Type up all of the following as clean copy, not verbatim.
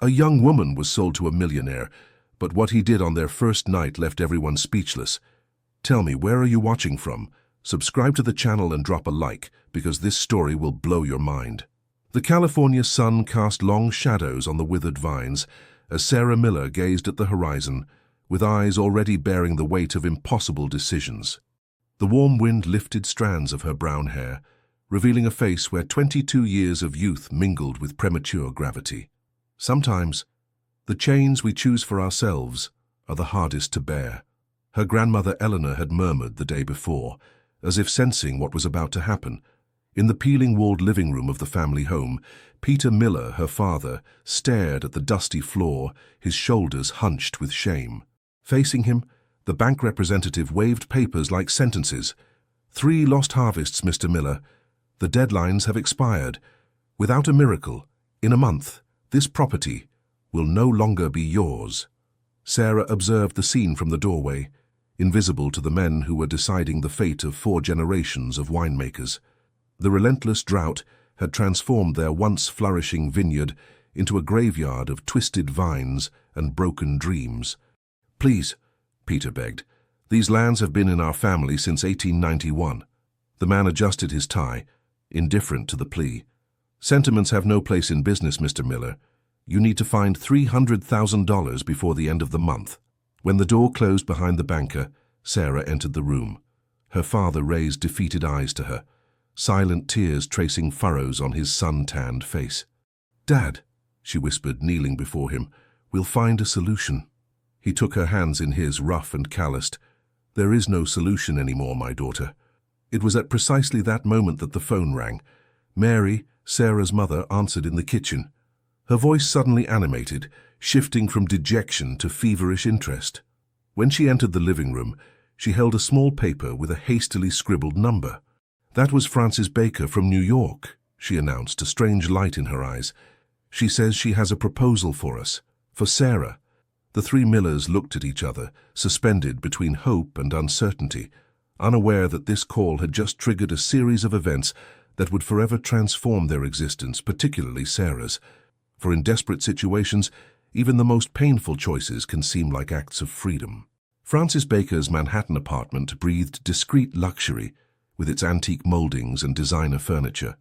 A young woman was sold to a millionaire, but what he did on their first night left everyone speechless. Tell me, where are you watching from? Subscribe to the channel and drop a like, because this story will blow your mind. The California sun cast long shadows on the withered vines as Sarah Miller gazed at the horizon, with eyes already bearing the weight of impossible decisions. The warm wind lifted strands of her brown hair, revealing a face where 22 years of youth mingled with premature gravity. Sometimes, the chains we choose for ourselves are the hardest to bear. Her grandmother Eleanor had murmured the day before, as if sensing what was about to happen. In the peeling-walled living room of the family home, Peter Miller, her father, stared at the dusty floor, his shoulders hunched with shame. Facing him, the bank representative waved papers like sentences. 3 lost harvests, Mr. Miller. The deadlines have expired. Without a miracle, in a month, this property will no longer be yours. Sarah observed the scene from the doorway, invisible to the men who were deciding the fate of 4 generations of winemakers. The relentless drought had transformed their once flourishing vineyard into a graveyard of twisted vines and broken dreams. Please, Peter begged. These lands have been in our family since 1891. The man adjusted his tie, indifferent to the plea. Sentiments have no place in business, Mr. Miller. You need to find $300,000 before the end of the month. When the door closed behind the banker, Sarah entered the room. Her father raised defeated eyes to her, silent tears tracing furrows on his sun-tanned face. Dad, she whispered, kneeling before him, we'll find a solution. He took her hands in his, rough and calloused. There is no solution anymore, my daughter. It was at precisely that moment that the phone rang. Mary, Sarah's mother, answered in the kitchen. Her voice suddenly animated, shifting from dejection to feverish interest. When she entered the living room, she held a small paper with a hastily scribbled number. That was Frances Baker from New York, she announced, a strange light in her eyes. She says she has a proposal for us, for Sarah. The 3 Millers looked at each other, suspended between hope and uncertainty, unaware that this call had just triggered a series of events that would forever transform their existence, particularly Sarah's. For in desperate situations, even the most painful choices can seem like acts of freedom. Frances Baker's Manhattan apartment breathed discreet luxury, with its antique moldings and designer furniture.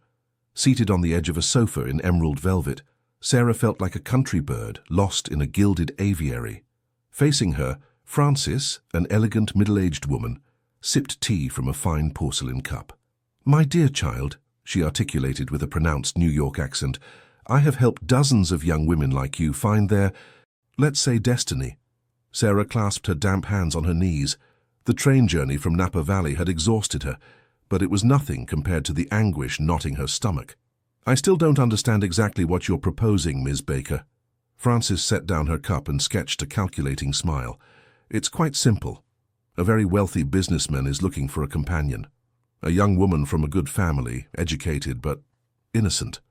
Seated on the edge of a sofa in emerald velvet, Sarah felt like a country bird lost in a gilded aviary. Facing her, Frances, an elegant middle-aged woman, sipped tea from a fine porcelain cup. My dear child, she articulated with a pronounced New York accent, I have helped dozens of young women like you find their, let's say, destiny. Sarah clasped her damp hands on her knees. The train journey from Napa Valley had exhausted her, but it was nothing compared to the anguish knotting her stomach. I still don't understand exactly what you're proposing, Ms. Baker. Frances set down her cup and sketched a calculating smile. It's quite simple. A very wealthy businessman is looking for a companion. A young woman from a good family, educated but innocent.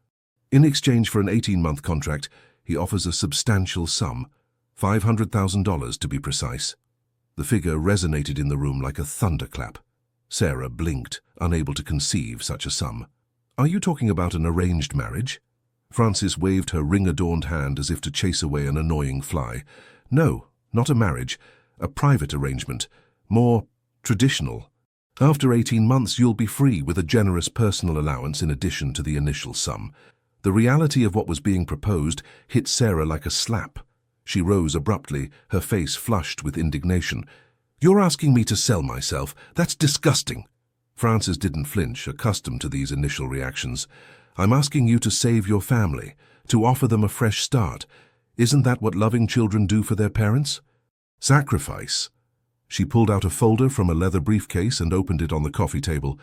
In exchange for an 18-month contract, he offers a substantial sum, $500,000 to be precise. The figure resonated in the room like a thunderclap. Sarah blinked, unable to conceive such a sum. Are you talking about an arranged marriage? Frances waved her ring-adorned hand as if to chase away an annoying fly. No, not a marriage, a private arrangement, more traditional. After 18 months, you'll be free with a generous personal allowance in addition to the initial sum. The reality of what was being proposed hit Sarah like a slap. She rose abruptly, her face flushed with indignation. You're asking me to sell myself? That's disgusting. Frances didn't flinch, accustomed to these initial reactions. I'm asking you to save your family, to offer them a fresh start. Isn't that what loving children do for their parents? Sacrifice. She pulled out a folder from a leather briefcase and opened it on the coffee table.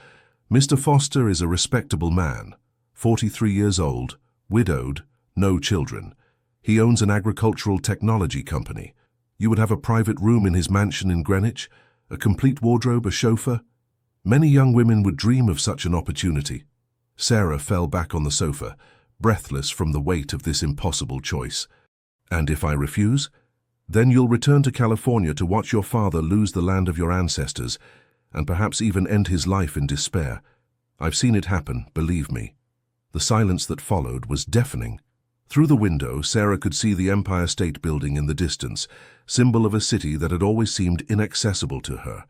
Mr. Foster is a respectable man, 43 years old, widowed, no children. He owns an agricultural technology company. You would have a private room in his mansion in Greenwich, a complete wardrobe, a chauffeur. Many young women would dream of such an opportunity. Sarah fell back on the sofa, breathless from the weight of this impossible choice. And if I refuse? Then you'll return to California to watch your father lose the land of your ancestors, and perhaps even end his life in despair. I've seen it happen, believe me. The silence that followed was deafening. Through the window, Sarah could see the Empire State Building in the distance, symbol of a city that had always seemed inaccessible to her.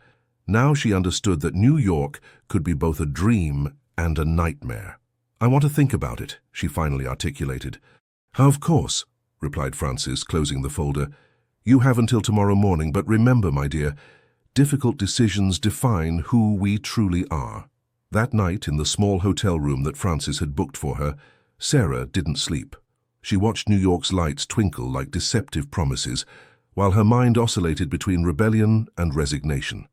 Now she understood that New York could be both a dream and a nightmare. "I want to think about it," she finally articulated. "Of course," replied Francis, closing the folder. "You have until tomorrow morning, but remember, my dear, difficult decisions define who we truly are." That night, in the small hotel room that Francis had booked for her, Sarah didn't sleep. She watched New York's lights twinkle like deceptive promises, while her mind oscillated between rebellion and resignation.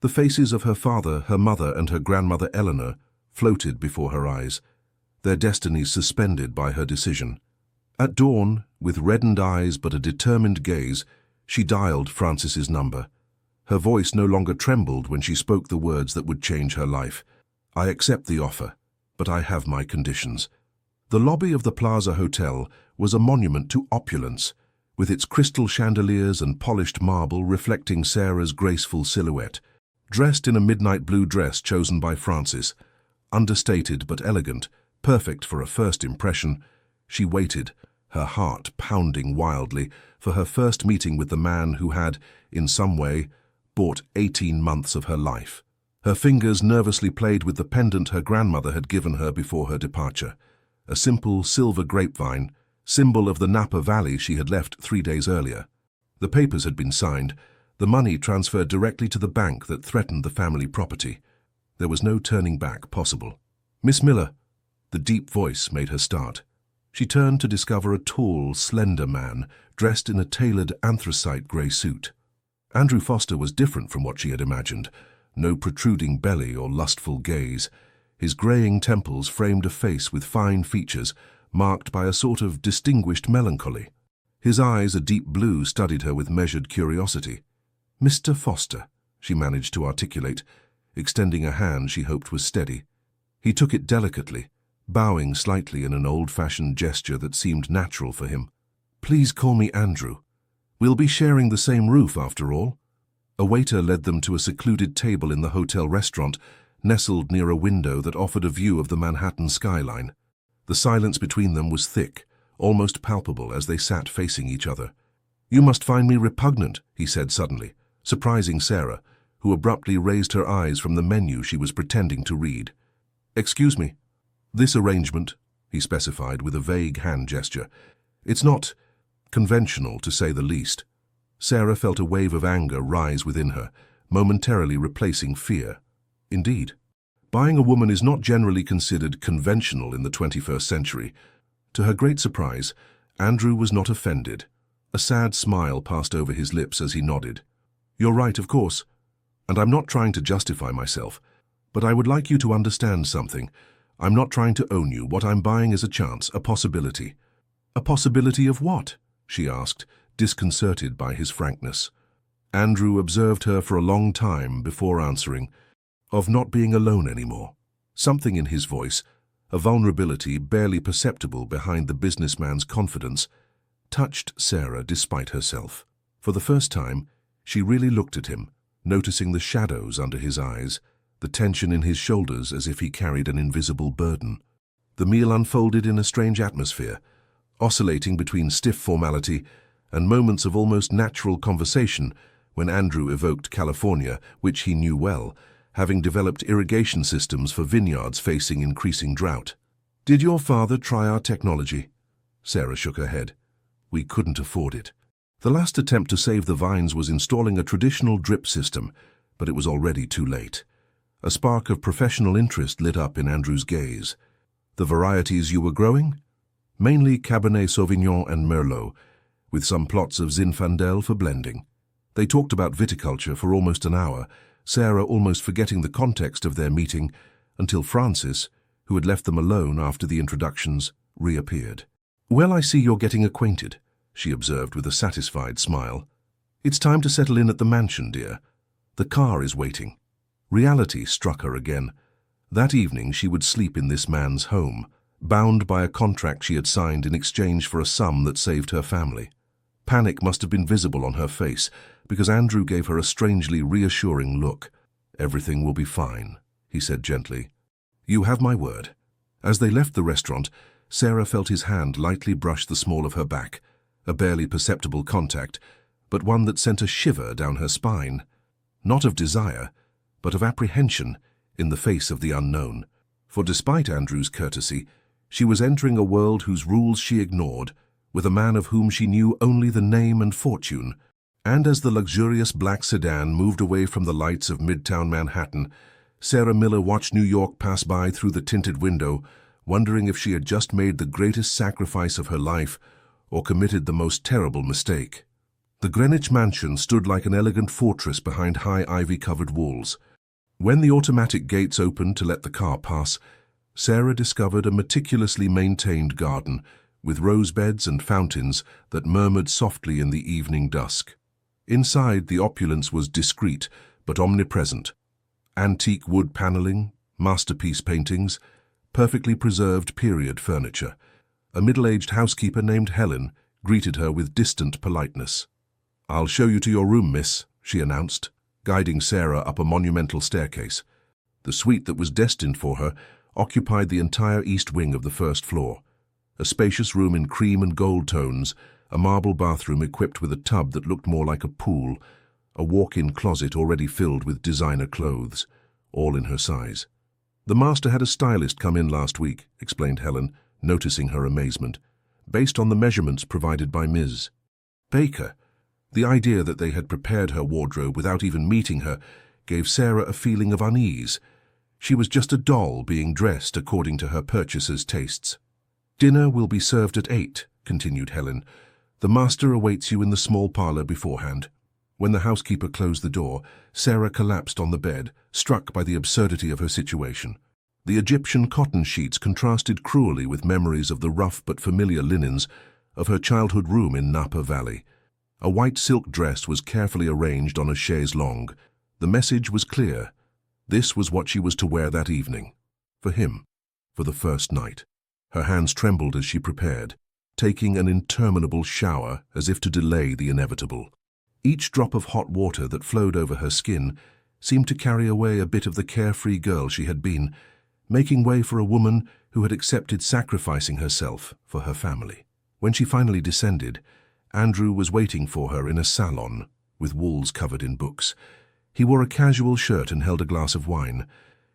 The faces of her father, her mother, and her grandmother Eleanor floated before her eyes, their destinies suspended by her decision. At dawn, with reddened eyes but a determined gaze, she dialed Francis's number. Her voice no longer trembled when she spoke the words that would change her life. "I accept the offer, but I have my conditions." The lobby of the Plaza Hotel was a monument to opulence, with its crystal chandeliers and polished marble reflecting Sarah's graceful silhouette. Dressed in a midnight blue dress chosen by Francis, understated but elegant, perfect for a first impression, she waited, her heart pounding wildly, for her first meeting with the man who had, in some way, bought 18 months of her life. Her fingers nervously played with the pendant her grandmother had given her before her departure, a simple silver grapevine, symbol of the Napa Valley she had left 3 days earlier. The papers had been signed, the money transferred directly to the bank that threatened the family property. There was no turning back possible. "Miss Miller," the deep voice made her start. She turned to discover a tall, slender man, dressed in a tailored anthracite grey suit. Andrew Foster was different from what she had imagined. No protruding belly or lustful gaze. His greying temples framed a face with fine features, marked by a sort of distinguished melancholy. His eyes, a deep blue, studied her with measured curiosity. "Mr. Foster," she managed to articulate, extending a hand she hoped was steady. He took it delicately, bowing slightly in an old-fashioned gesture that seemed natural for him. "Please call me Andrew. We'll be sharing the same roof, after all." A waiter led them to a secluded table in the hotel restaurant, nestled near a window that offered a view of the Manhattan skyline. The silence between them was thick, almost palpable as they sat facing each other. "You must find me repugnant," he said suddenly, surprising Sarah, who abruptly raised her eyes from the menu she was pretending to read. "Excuse me. This arrangement," he specified with a vague hand gesture, "it's not conventional, to say the least." Sarah felt a wave of anger rise within her, momentarily replacing fear. Indeed, buying a woman is not generally considered conventional in the 21st century. To her great surprise, Andrew was not offended. A sad smile passed over his lips as he nodded. "You're right, of course, and I'm not trying to justify myself, but I would like you to understand something. I'm not trying to own you. What I'm buying is a chance, a possibility." "A possibility of what?" she asked, disconcerted by his frankness. Andrew observed her for a long time before answering. "Of not being alone anymore." Something in his voice, a vulnerability barely perceptible behind the businessman's confidence, touched Sarah despite herself. For the first time, she really looked at him, noticing the shadows under his eyes, the tension in his shoulders as if he carried an invisible burden. The meal unfolded in a strange atmosphere, oscillating between stiff formality and moments of almost natural conversation when Andrew evoked California, which he knew well, having developed irrigation systems for vineyards facing increasing drought. "Did your father try our technology?" Sarah shook her head. "We couldn't afford it. The last attempt to save the vines was installing a traditional drip system, but it was already too late." A spark of professional interest lit up in Andrew's gaze. "The varieties you were growing?" "Mainly Cabernet Sauvignon and Merlot, with some plots of Zinfandel for blending." They talked about viticulture for almost an hour, Sarah almost forgetting the context of their meeting, until Francis, who had left them alone after the introductions, reappeared. "Well, I see you're getting acquainted," she observed with a satisfied smile. "It's time to settle in at the mansion, dear. The car is waiting." Reality struck her again. That evening she would sleep in this man's home, bound by a contract she had signed in exchange for a sum that saved her family. Panic must have been visible on her face, because Andrew gave her a strangely reassuring look. "Everything will be fine," he said gently. "You have my word." As they left the restaurant, Sarah felt his hand lightly brush the small of her back, a barely perceptible contact, but one that sent a shiver down her spine. Not of desire, but of apprehension in the face of the unknown. For despite Andrew's courtesy, she was entering a world whose rules she ignored, with a man of whom she knew only the name and fortune. And as the luxurious black sedan moved away from the lights of Midtown Manhattan, Sarah Miller watched New York pass by through the tinted window, wondering if she had just made the greatest sacrifice of her life or committed the most terrible mistake. The Greenwich mansion stood like an elegant fortress behind high ivy-covered walls. When the automatic gates opened to let the car pass, Sarah discovered a meticulously maintained garden with rose beds and fountains that murmured softly in the evening dusk. Inside, the opulence was discreet but omnipresent. Antique wood paneling, masterpiece paintings, perfectly preserved period furniture. A middle-aged housekeeper named Helen greeted her with distant politeness. "I'll show you to your room, miss," she announced, guiding Sarah up a monumental staircase. The suite that was destined for her occupied the entire east wing of the first floor. A spacious room in cream and gold tones, a marble bathroom equipped with a tub that looked more like a pool, a walk-in closet already filled with designer clothes, all in her size. "The master had a stylist come in last week," explained Helen, noticing her amazement, "based on the measurements provided by Ms. Baker." The idea that they had prepared her wardrobe without even meeting her gave Sarah a feeling of unease. She was just a doll being dressed according to her purchaser's tastes. "Dinner will be served at 8, continued Helen. "The master awaits you in the small parlor beforehand." When the housekeeper closed the door, Sarah collapsed on the bed, struck by the absurdity of her situation. The Egyptian cotton sheets contrasted cruelly with memories of the rough but familiar linens of her childhood room in Napa Valley. A white silk dress was carefully arranged on a chaise longue. The message was clear. This was what she was to wear that evening. For him. For the first night. Her hands trembled as she prepared, taking an interminable shower as if to delay the inevitable. Each drop of hot water that flowed over her skin seemed to carry away a bit of the carefree girl she had been, making way for a woman who had accepted sacrificing herself for her family. When she finally descended, Andrew was waiting for her in a salon with walls covered in books. He wore a casual shirt and held a glass of wine.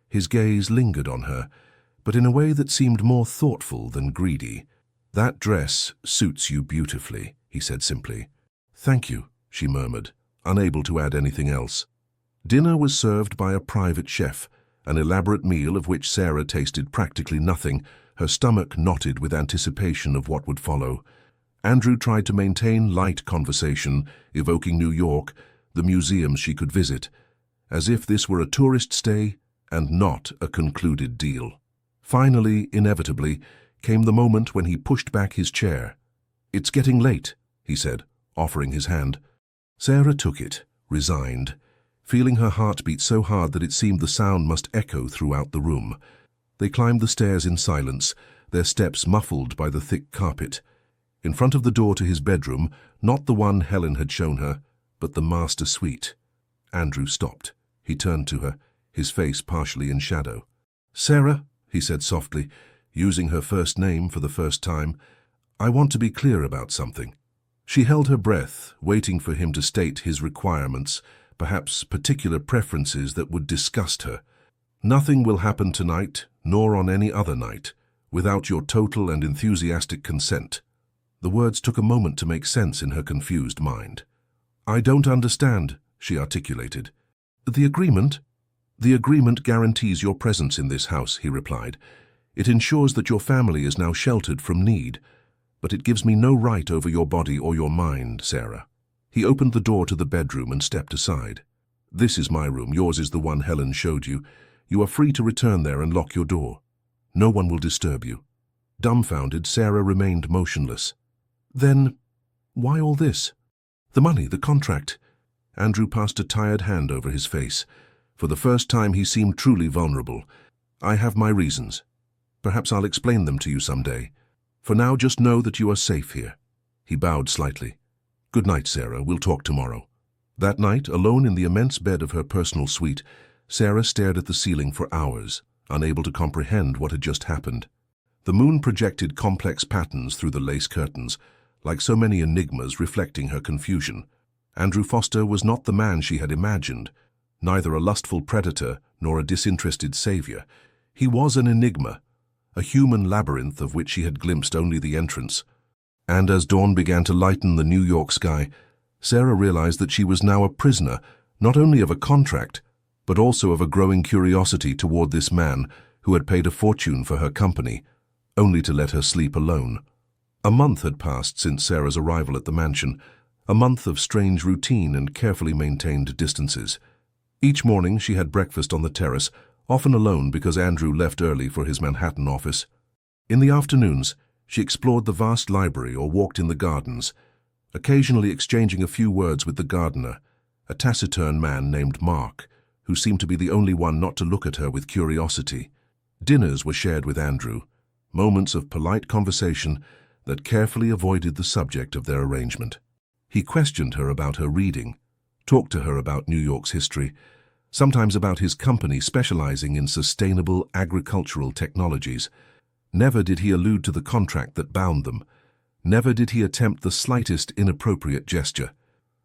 His gaze lingered on her, but in a way that seemed more thoughtful than greedy. "That dress suits you beautifully," he said simply. "Thank you," she murmured, unable to add anything else. Dinner was served by a private chef, an elaborate meal of which Sarah tasted practically nothing, her stomach knotted with anticipation of what would follow. Andrew tried to maintain light conversation, evoking New York, the museums she could visit, as if this were a tourist stay and not a concluded deal. Finally, inevitably, came the moment when he pushed back his chair. "It's getting late," he said, offering his hand. Sarah took it, resigned, feeling her heart beat so hard that it seemed the sound must echo throughout the room. They climbed the stairs in silence, their steps muffled by the thick carpet. In front of the door to his bedroom, not the one Helen had shown her, but the master suite. Andrew stopped. He turned to her, his face partially in shadow. "Sarah," he said softly, using her first name for the first time, "I want to be clear about something." She held her breath, waiting for him to state his requirements, perhaps particular preferences that would disgust her. "Nothing will happen tonight, nor on any other night, without your total and enthusiastic consent." The words took a moment to make sense in her confused mind. "I don't understand," she articulated. "The agreement? The agreement guarantees your presence in this house," he replied. "It ensures that your family is now sheltered from need. But it gives me no right over your body or your mind, Sarah." He opened the door to the bedroom and stepped aside. "This is my room, yours is the one Helen showed you. You are free to return there and lock your door. No one will disturb you." Dumbfounded, Sarah remained motionless. "Then, why all this? The money, the contract." Andrew passed a tired hand over his face. For the first time he seemed truly vulnerable. "I have my reasons. Perhaps I'll explain them to you someday. For now, just know that you are safe here." He bowed slightly. "Good night, Sarah. We'll talk tomorrow." That night, alone in the immense bed of her personal suite, Sarah stared at the ceiling for hours, unable to comprehend what had just happened. The moon projected complex patterns through the lace curtains, like so many enigmas reflecting her confusion. Andrew Foster was not the man she had imagined, neither a lustful predator nor a disinterested savior. He was an enigma, a human labyrinth of which she had glimpsed only the entrance. And as dawn began to lighten the New York sky, Sarah realized that she was now a prisoner, not only of a contract, but also of a growing curiosity toward this man who had paid a fortune for her company, only to let her sleep alone. A month had passed since Sarah's arrival at the mansion, a month of strange routine and carefully maintained distances. Each morning she had breakfast on the terrace, often alone because Andrew left early for his Manhattan office. In the afternoons, she explored the vast library or walked in the gardens, occasionally exchanging a few words with the gardener, a taciturn man named Mark, who seemed to be the only one not to look at her with curiosity. Dinners were shared with Andrew, moments of polite conversation that carefully avoided the subject of their arrangement. He questioned her about her reading, talked to her about New York's history, sometimes about his company specializing in sustainable agricultural technologies. Never did he allude to the contract that bound them. Never did he attempt the slightest inappropriate gesture.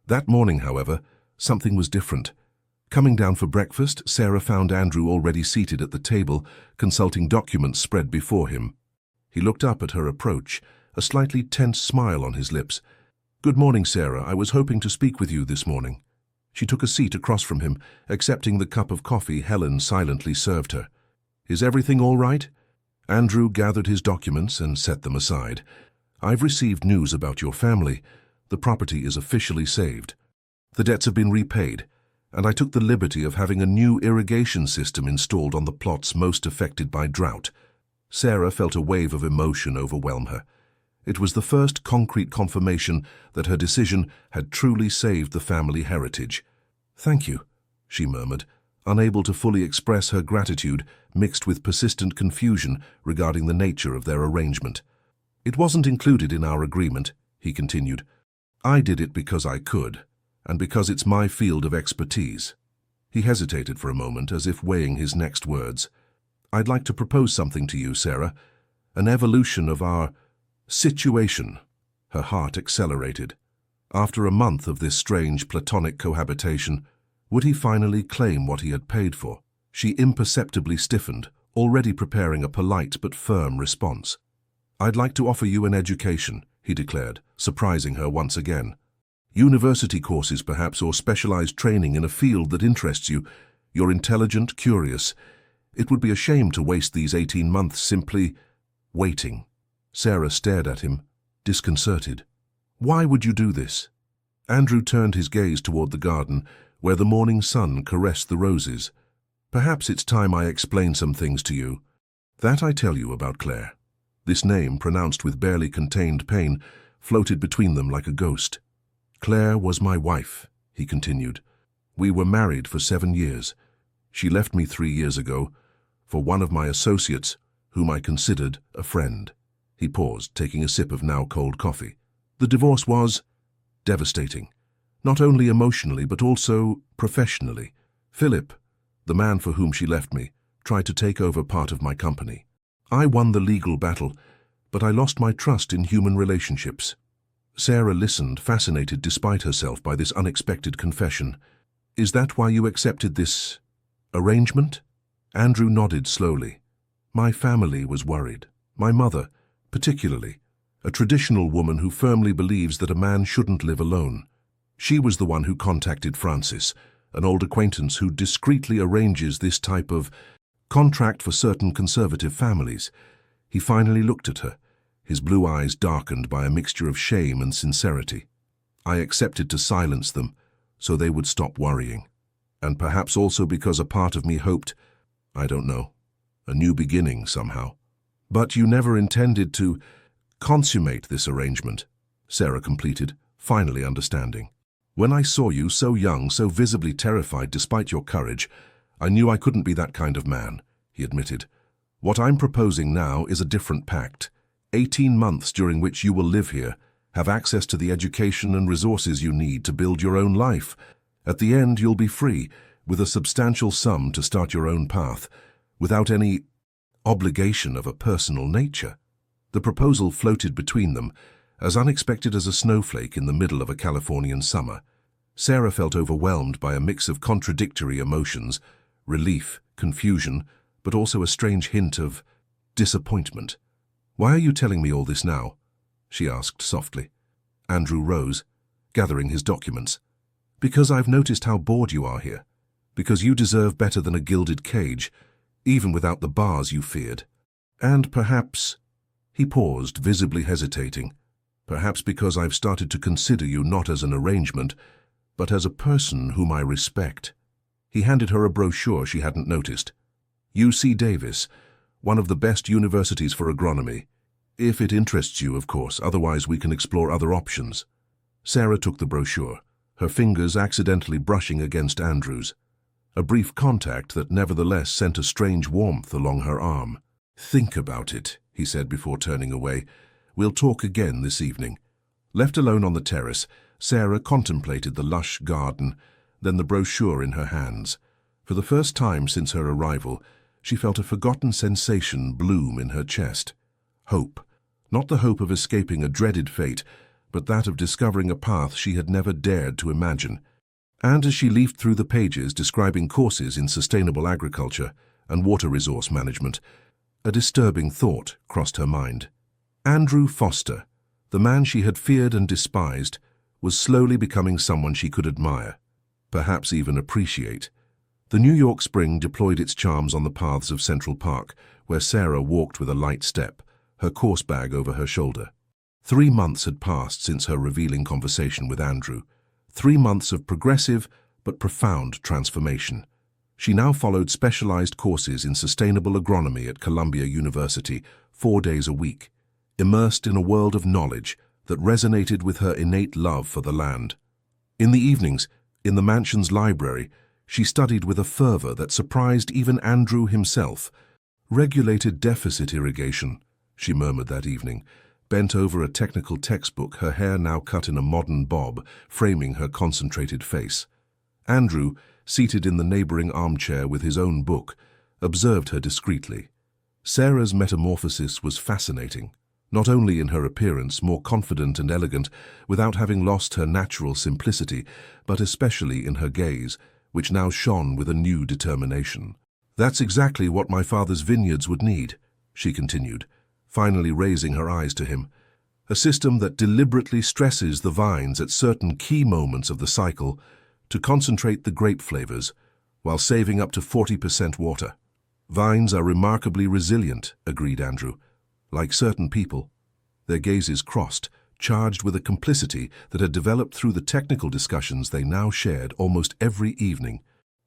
That morning, however, something was different. Coming down for breakfast, Sarah found Andrew already seated at the table, consulting documents spread before him. He looked up at her approach, a slightly tense smile on his lips. "Good morning, Sarah. I was hoping to speak with you this morning." She took a seat across from him, accepting the cup of coffee Helen silently served her. "Is everything all right?" Andrew gathered his documents and set them aside. "I've received news about your family. The property is officially saved. The debts have been repaid, and I took the liberty of having a new irrigation system installed on the plots most affected by drought." Sarah felt a wave of emotion overwhelm her. It was the first concrete confirmation that her decision had truly saved the family heritage. "Thank you," she murmured, unable to fully express her gratitude mixed with persistent confusion regarding the nature of their arrangement. "It wasn't included in our agreement," he continued. "I did it because I could, and because it's my field of expertise." He hesitated for a moment, as if weighing his next words. "I'd like to propose something to you, Sarah, an evolution of our situation." Her heart accelerated. After a month of this strange platonic cohabitation, would he finally claim what he had paid for? She imperceptibly stiffened, already preparing a polite but firm response. "I'd like to offer you an education," he declared, surprising her once again. "University courses, perhaps, or specialized training in a field that interests you. You're intelligent, curious. It would be a shame to waste these 18 months simply waiting." Sarah stared at him, disconcerted. "Why would you do this?" Andrew turned his gaze toward the garden, where the morning sun caressed the roses. "Perhaps it's time I explain some things to you. That I tell you about Claire." This name, pronounced with barely contained pain, floated between them like a ghost. "Claire was my wife," he continued. "We were married for 7 years. She left me 3 years ago for one of my associates, whom I considered a friend." He paused, taking a sip of now-cold coffee. "The divorce was devastating, not only emotionally but also professionally. Philip, the man for whom she left me, tried to take over part of my company. I won the legal battle, but I lost my trust in human relationships." Sarah listened, fascinated despite herself by this unexpected confession. "Is that why you accepted this arrangement?" Andrew nodded slowly. "My family was worried. My mother, particularly, a traditional woman who firmly believes that a man shouldn't live alone. She was the one who contacted Francis, an old acquaintance who discreetly arranges this type of contract for certain conservative families." He finally looked at her, his blue eyes darkened by a mixture of shame and sincerity. "I accepted to silence them, so they would stop worrying. And perhaps also because a part of me hoped, I don't know, a new beginning somehow." "But you never intended to consummate this arrangement," Sarah completed, finally understanding. "When I saw you so young, so visibly terrified despite your courage, I knew I couldn't be that kind of man," he admitted. "What I'm proposing now is a different pact. 18 months during which you will live here, have access to the education and resources you need to build your own life. At the end, you'll be free, with a substantial sum to start your own path, without any obligation of a personal nature." The proposal floated between them, as unexpected as a snowflake in the middle of a Californian summer. Sarah felt overwhelmed by a mix of contradictory emotions, relief, confusion, but also a strange hint of disappointment. "Why are you telling me all this now?" she asked softly. Andrew rose, gathering his documents. "Because I've noticed how bored you are here. Because you deserve better than a gilded cage, even without the bars you feared. And perhaps—" he paused, visibly hesitating. "Perhaps because I've started to consider you not as an arrangement, but as a person whom I respect." He handed her a brochure she hadn't noticed. "UC Davis, one of the best universities for agronomy. If it interests you, of course, otherwise we can explore other options." Sarah took the brochure, her fingers accidentally brushing against Andrew's. A brief contact that nevertheless sent a strange warmth along her arm. "Think about it," he said before turning away. "We'll talk again this evening." Left alone on the terrace, Sarah contemplated the lush garden, then the brochure in her hands. For the first time since her arrival, she felt a forgotten sensation bloom in her chest. Hope. Not the hope of escaping a dreaded fate, but that of discovering a path she had never dared to imagine. And as she leafed through the pages describing courses in sustainable agriculture and water resource management, a disturbing thought crossed her mind. Andrew Foster, the man she had feared and despised, was slowly becoming someone she could admire, perhaps even appreciate. The New York spring deployed its charms on the paths of Central Park, where Sarah walked with a light step, her course bag over her shoulder. 3 months had passed since her revealing conversation with Andrew. 3 months of progressive but profound transformation. She now followed specialized courses in sustainable agronomy at Columbia University 4 days a week, immersed in a world of knowledge that resonated with her innate love for the land. In the evenings, in the mansion's library, she studied with a fervor that surprised even Andrew himself. "Regulated deficit irrigation," she murmured that evening, bent over a technical textbook, her hair now cut in a modern bob, framing her concentrated face. Andrew, seated in the neighboring armchair with his own book, observed her discreetly. Sarah's metamorphosis was fascinating, not only in her appearance, more confident and elegant, without having lost her natural simplicity, but especially in her gaze, which now shone with a new determination. "That's exactly what my father's vineyards would need," she continued, finally raising her eyes to him. "A system that deliberately stresses the vines at certain key moments of the cycle to concentrate the grape flavors, while saving up to 40% water." "Vines are remarkably resilient," agreed Andrew. "Like certain people." Their gazes crossed, charged with a complicity that had developed through the technical discussions they now shared almost every evening.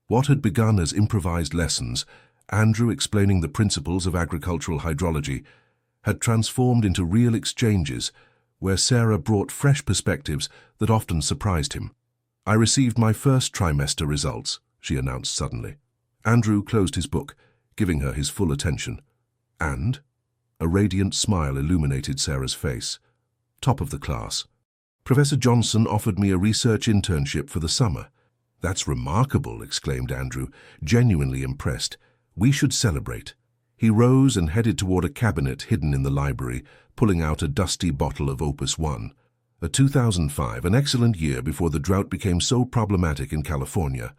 What had begun as improvised lessons, Andrew explaining the principles of agricultural hydrology, had transformed into real exchanges where Sarah brought fresh perspectives that often surprised him. "I received my first trimester results," she announced suddenly. Andrew closed his book, giving her his full attention. "And?" A radiant smile illuminated Sarah's face. "Top of the class. Professor Johnson offered me a research internship for the summer." "That's remarkable," exclaimed Andrew, genuinely impressed. "We should celebrate." He rose and headed toward a cabinet hidden in the library, pulling out a dusty bottle of Opus 1. A 2005, an excellent year before the drought became so problematic in California.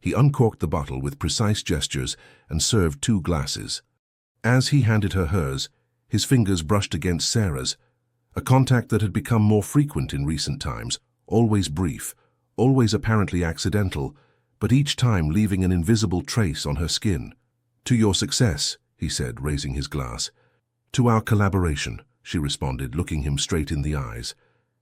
He uncorked the bottle with precise gestures and served 2 glasses. As he handed her hers, his fingers brushed against Sarah's, a contact that had become more frequent in recent times, always brief, always apparently accidental, but each time leaving an invisible trace on her skin. "To your success," he said, raising his glass. "To our collaboration," she responded, looking him straight in the eyes.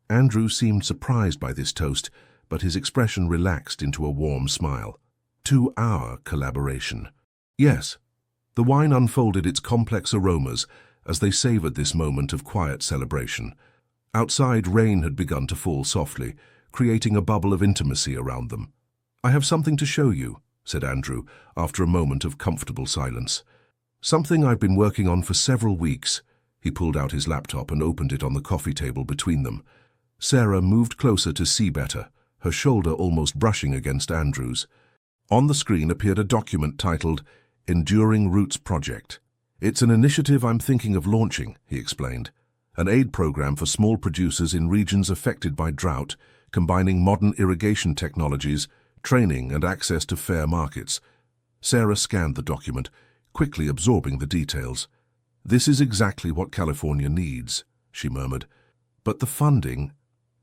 Andrew seemed surprised by this toast, but his expression relaxed into a warm smile. "To our collaboration." "Yes." The wine unfolded its complex aromas as they savored this moment of quiet celebration. Outside, rain had begun to fall softly, creating a bubble of intimacy around them. "I have something to show you," said Andrew, after a moment of comfortable silence. "Something I've been working on for several weeks." He pulled out his laptop and opened it on the coffee table between them. Sarah moved closer to see better, her shoulder almost brushing against Andrew's. On the screen appeared a document titled Enduring Roots Project. It's an initiative I'm thinking of launching, he explained. An aid program for small producers in regions affected by drought, combining modern irrigation technologies, training and access to fair markets. Sarah scanned the document, quickly absorbing the details. This is exactly what California needs, she murmured. But the funding,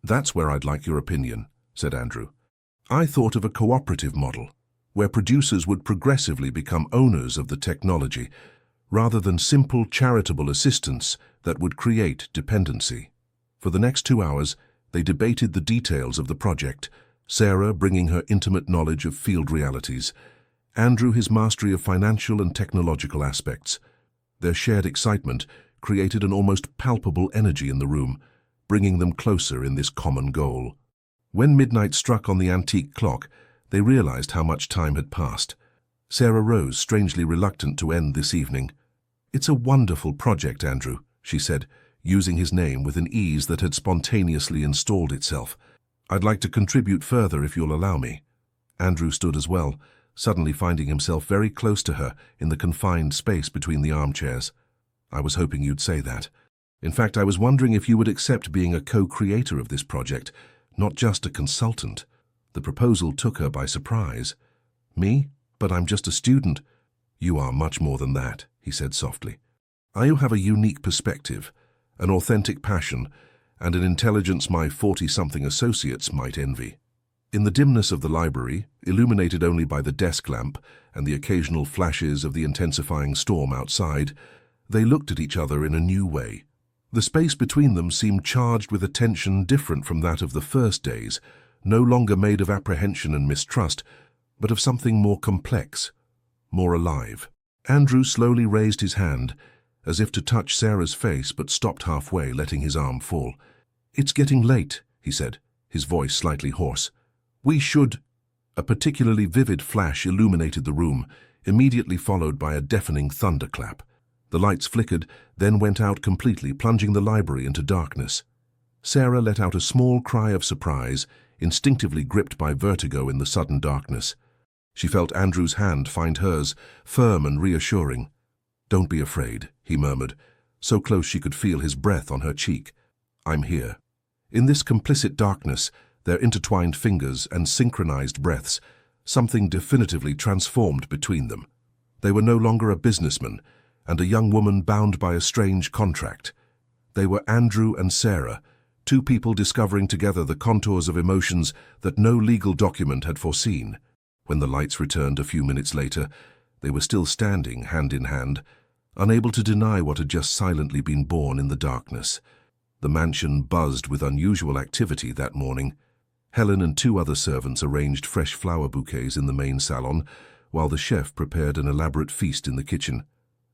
that's where I'd like your opinion, said Andrew. I thought of a cooperative model, where producers would progressively become owners of the technology, rather than simple charitable assistance that would create dependency. For the next 2 hours, they debated the details of the project, Sarah bringing her intimate knowledge of field realities, Andrew his mastery of financial and technological aspects. Their shared excitement created an almost palpable energy in the room, bringing them closer in this common goal. When midnight struck on the antique clock, they realized how much time had passed. Sarah rose, strangely reluctant to end this evening. It's a wonderful project, Andrew, she said, using his name with an ease that had spontaneously installed itself. I'd like to contribute further if you'll allow me. Andrew stood as well, suddenly finding himself very close to her in the confined space between the armchairs. I was hoping you'd say that. In fact, I was wondering if you would accept being a co-creator of this project, not just a consultant. The proposal took her by surprise. Me? But I'm just a student. You are much more than that, he said softly. You have a unique perspective, an authentic passion, and an intelligence my 40-something associates might envy. In the dimness of the library, illuminated only by the desk lamp and the occasional flashes of the intensifying storm outside, they looked at each other in a new way. The space between them seemed charged with a tension different from that of the first days, no longer made of apprehension and mistrust, but of something more complex, more alive. Andrew slowly raised his hand, as if to touch Sarah's face, but stopped halfway, letting his arm fall. It's getting late, he said, his voice slightly hoarse. We should... A particularly vivid flash illuminated the room, immediately followed by a deafening thunderclap. The lights flickered, then went out completely, plunging the library into darkness. Sarah let out a small cry of surprise, instinctively gripped by vertigo in the sudden darkness. She felt Andrew's hand find hers, firm and reassuring. Don't be afraid, he murmured, so close she could feel his breath on her cheek. I'm here. In this complicit darkness, their intertwined fingers and synchronized breaths, something definitively transformed between them. They were no longer a businessman and a young woman bound by a strange contract. They were Andrew and Sarah, two people discovering together the contours of emotions that no legal document had foreseen. When the lights returned a few minutes later, they were still standing hand in hand, unable to deny what had just silently been born in the darkness. The mansion buzzed with unusual activity that morning. Helen and 2 other servants arranged fresh flower bouquets in the main salon, while the chef prepared an elaborate feast in the kitchen.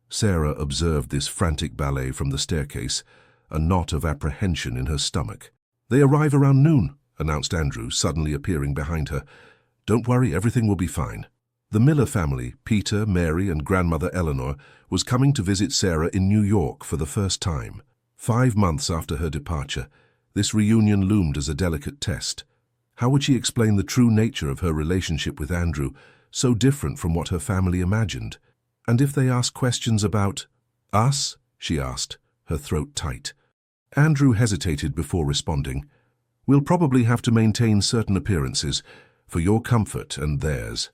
Sarah observed this frantic ballet from the staircase, a knot of apprehension in her stomach. They arrive around noon, announced Andrew, suddenly appearing behind her. Don't worry, everything will be fine. The Miller family, Peter, Mary, and grandmother Eleanor, was coming to visit Sarah in New York for the first time. 5 months after her departure, this reunion loomed as a delicate test. How would she explain the true nature of her relationship with Andrew, so different from what her family imagined? And if they asked questions about us, she asked, her throat tight. Andrew hesitated before responding. We'll probably have to maintain certain appearances, for your comfort and theirs.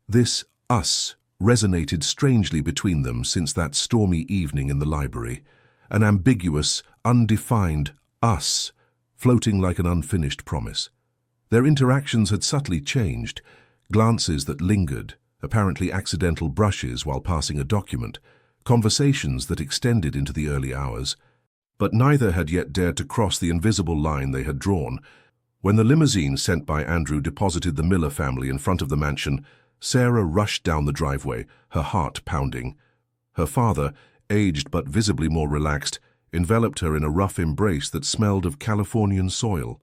This us resonated strangely between them since that stormy evening in the library, an ambiguous, undefined us, floating like an unfinished promise. Their interactions had subtly changed, glances that lingered, apparently accidental brushes while passing a document, conversations that extended into the early hours. But neither had yet dared to cross the invisible line they had drawn. When the limousine sent by Andrew deposited the Miller family in front of the mansion, Sarah rushed down the driveway, her heart pounding. Her father, aged but visibly more relaxed, enveloped her in a rough embrace that smelled of Californian soil.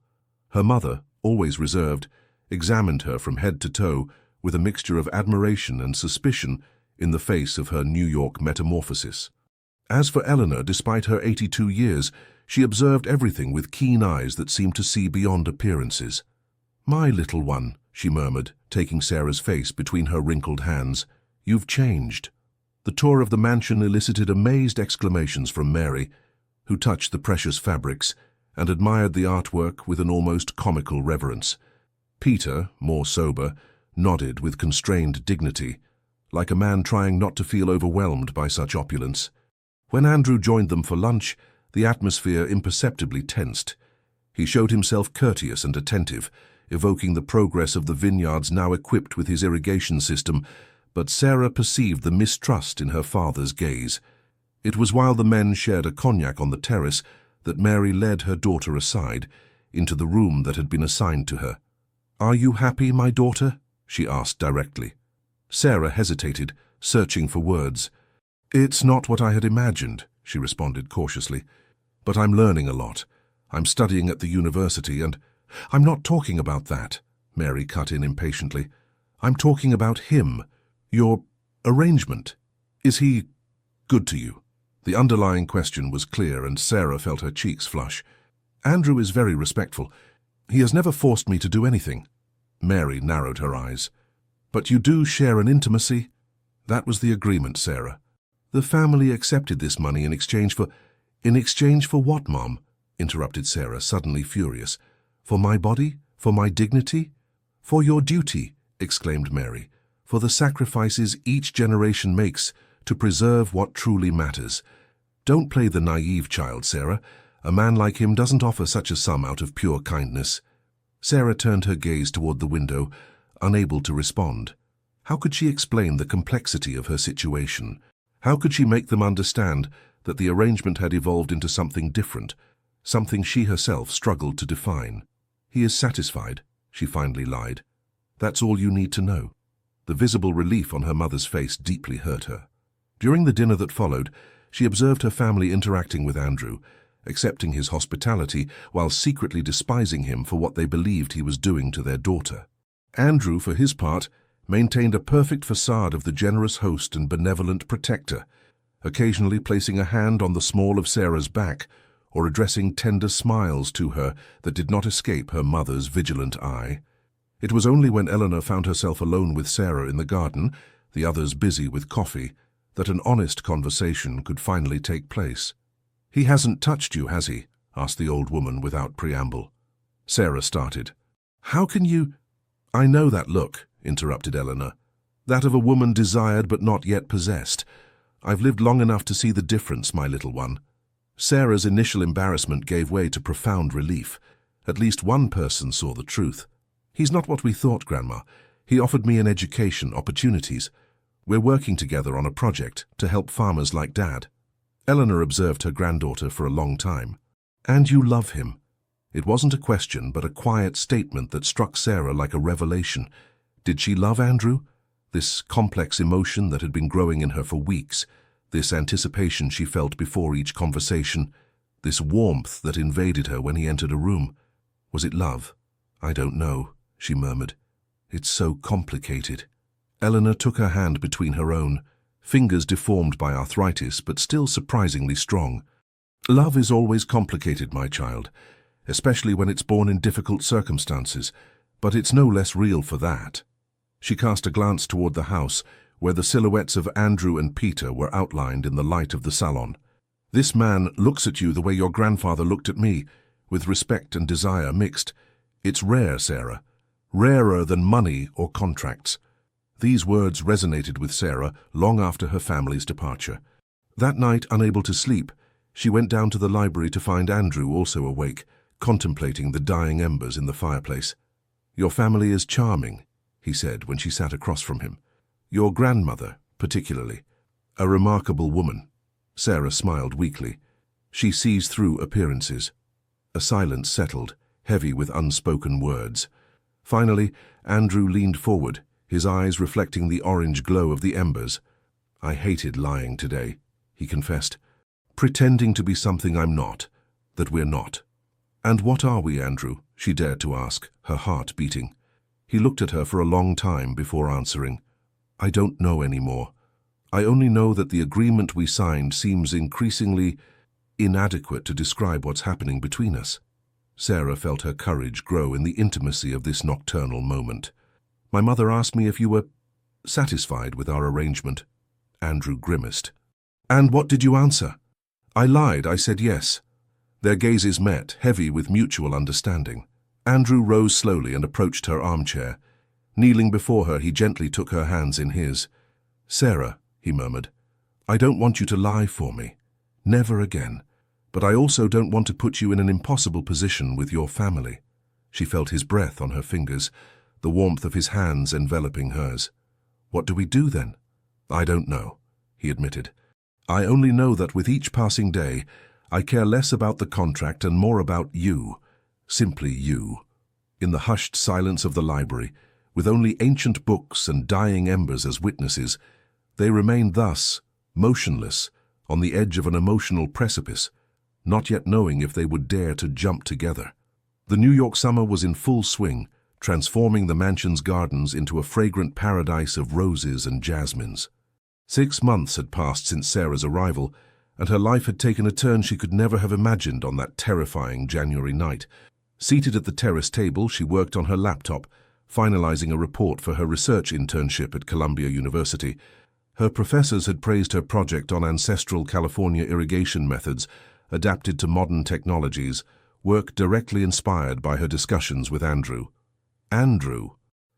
Her mother, always reserved, examined her from head to toe with a mixture of admiration and suspicion in the face of her New York metamorphosis. As for Eleanor, despite her 82 years, she observed everything with keen eyes that seemed to see beyond appearances. "My little one," she murmured, taking Sarah's face between her wrinkled hands, "you've changed." The tour of the mansion elicited amazed exclamations from Mary, who touched the precious fabrics and admired the artwork with an almost comical reverence. Peter, more sober, nodded with constrained dignity, like a man trying not to feel overwhelmed by such opulence. When Andrew joined them for lunch, the atmosphere imperceptibly tensed. He showed himself courteous and attentive, evoking the progress of the vineyards now equipped with his irrigation system, but Sarah perceived the mistrust in her father's gaze. It was while the men shared a cognac on the terrace that Mary led her daughter aside, into the room that had been assigned to her. "Are you happy, my daughter?" she asked directly. Sarah hesitated, searching for words. "It's not what I had imagined," she responded cautiously. "But I'm learning a lot. I'm studying at the university and—" "I'm not talking about that," Mary cut in impatiently. "I'm talking about him. Your arrangement. Is he good to you?" The underlying question was clear, and Sarah felt her cheeks flush. "Andrew is very respectful. He has never forced me to do anything." Mary narrowed her eyes. "But you do share an intimacy?" "That was the agreement, Sarah. The family accepted this money in exchange for—" "In exchange for what, Mom?" interrupted Sarah, suddenly furious. "For my body? For my dignity?" "For your duty," exclaimed Mary. "For the sacrifices each generation makes to preserve what truly matters. Don't play the naive child, Sarah. A man like him doesn't offer such a sum out of pure kindness." Sarah turned her gaze toward the window, unable to respond. How could she explain the complexity of her situation? How could she make them understand that the arrangement had evolved into something different, something she herself struggled to define? "He is satisfied," she finally lied. "That's all you need to know." The visible relief on her mother's face deeply hurt her. During the dinner that followed, she observed her family interacting with Andrew, accepting his hospitality while secretly despising him for what they believed he was doing to their daughter. Andrew, for his part, maintained a perfect facade of the generous host and benevolent protector, occasionally placing a hand on the small of Sarah's back or addressing tender smiles to her that did not escape her mother's vigilant eye. It was only when Eleanor found herself alone with Sarah in the garden, the others busy with coffee, that an honest conversation could finally take place. "He hasn't touched you, has he?" asked the old woman without preamble. Sarah started. "How can you—" "I know that look," interrupted Eleanor. "That of a woman desired but not yet possessed. I've lived long enough to see the difference, my little one." Sarah's initial embarrassment gave way to profound relief. At least one person saw the truth. "He's not what we thought, Grandma. He offered me an education, opportunities. We're working together on a project to help farmers like Dad." Eleanor observed her granddaughter for a long time. "And you love him?" It wasn't a question, but a quiet statement that struck Sarah like a revelation. Did she love Andrew? This complex emotion that had been growing in her for weeks, this anticipation she felt before each conversation, this warmth that invaded her when he entered a room. Was it love? "I don't know," she murmured. "It's so complicated." Eleanor took her hand between her own, fingers deformed by arthritis but still surprisingly strong. "Love is always complicated, my child, especially when it's born in difficult circumstances, but it's no less real for that." She cast a glance toward the house, where the silhouettes of Andrew and Peter were outlined in the light of the salon. "This man looks at you the way your grandfather looked at me, with respect and desire mixed. It's rare, Sarah. Rarer than money or contracts." These words resonated with Sarah long after her family's departure. That night, unable to sleep, she went down to the library to find Andrew also awake, contemplating the dying embers in the fireplace. "Your family is charming," he said when she sat across from him. "Your grandmother, particularly. A remarkable woman." Sarah smiled weakly. She seized through appearances. A silence settled, heavy with unspoken words. Finally, Andrew leaned forward, his eyes reflecting the orange glow of the embers. "I hated lying today," he confessed. "Pretending to be something I'm not, that we're not." "And what are we, Andrew?" she dared to ask, her heart beating. He looked at her for a long time before answering. "I don't know anymore. I only know that the agreement we signed seems increasingly inadequate to describe what's happening between us." Sarah felt her courage grow in the intimacy of this nocturnal moment. "My mother asked me if you were satisfied with our arrangement." Andrew grimaced. "And what did you answer?" "I lied, I said yes." Their gazes met, heavy with mutual understanding. Andrew rose slowly and approached her armchair. Kneeling before her, he gently took her hands in his. "Sarah," he murmured, "I don't want you to lie for me. Never again. But I also don't want to put you in an impossible position with your family." She felt his breath on her fingers, the warmth of his hands enveloping hers. "What do we do then?" "I don't know," he admitted. "I only know that with each passing day, I care less about the contract and more about you. Simply you." In the hushed silence of the library, with only ancient books and dying embers as witnesses, they remained thus, motionless, on the edge of an emotional precipice, not yet knowing if they would dare to jump together. The New York summer was in full swing, transforming the mansion's gardens into a fragrant paradise of roses and jasmines. 6 months had passed since Sarah's arrival, and her life had taken a turn she could never have imagined on that terrifying January night. Seated at the terrace table, she worked on her laptop, finalizing a report for her research internship at Columbia University. Her professors had praised her project on ancestral California irrigation methods, adapted to modern technologies, work directly inspired by her discussions with Andrew. Andrew.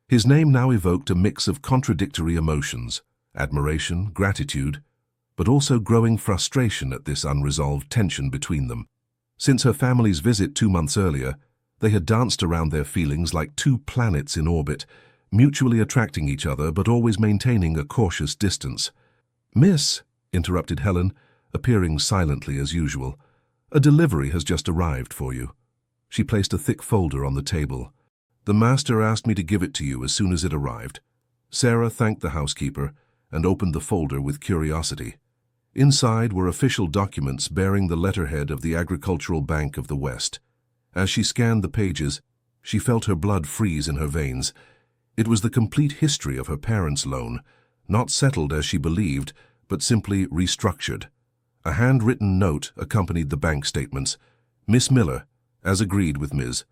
His name now evoked a mix of contradictory emotions, admiration, gratitude, but also growing frustration at this unresolved tension between them. Since her family's visit 2 months earlier, they had danced around their feelings like two planets in orbit, mutually attracting each other but always maintaining a cautious distance. "Miss," interrupted Helen, appearing silently as usual, "a delivery has just arrived for you." She placed a thick folder on the table. "The master asked me to give it to you as soon as it arrived." Sarah thanked the housekeeper and opened the folder with curiosity. Inside were official documents bearing the letterhead of the Agricultural Bank of the West. As she scanned the pages, she felt her blood freeze in her veins. It was the complete history of her parents' loan, not settled as she believed, but simply restructured. A handwritten note accompanied the bank statements. "Miss Miller, as agreed with Ms.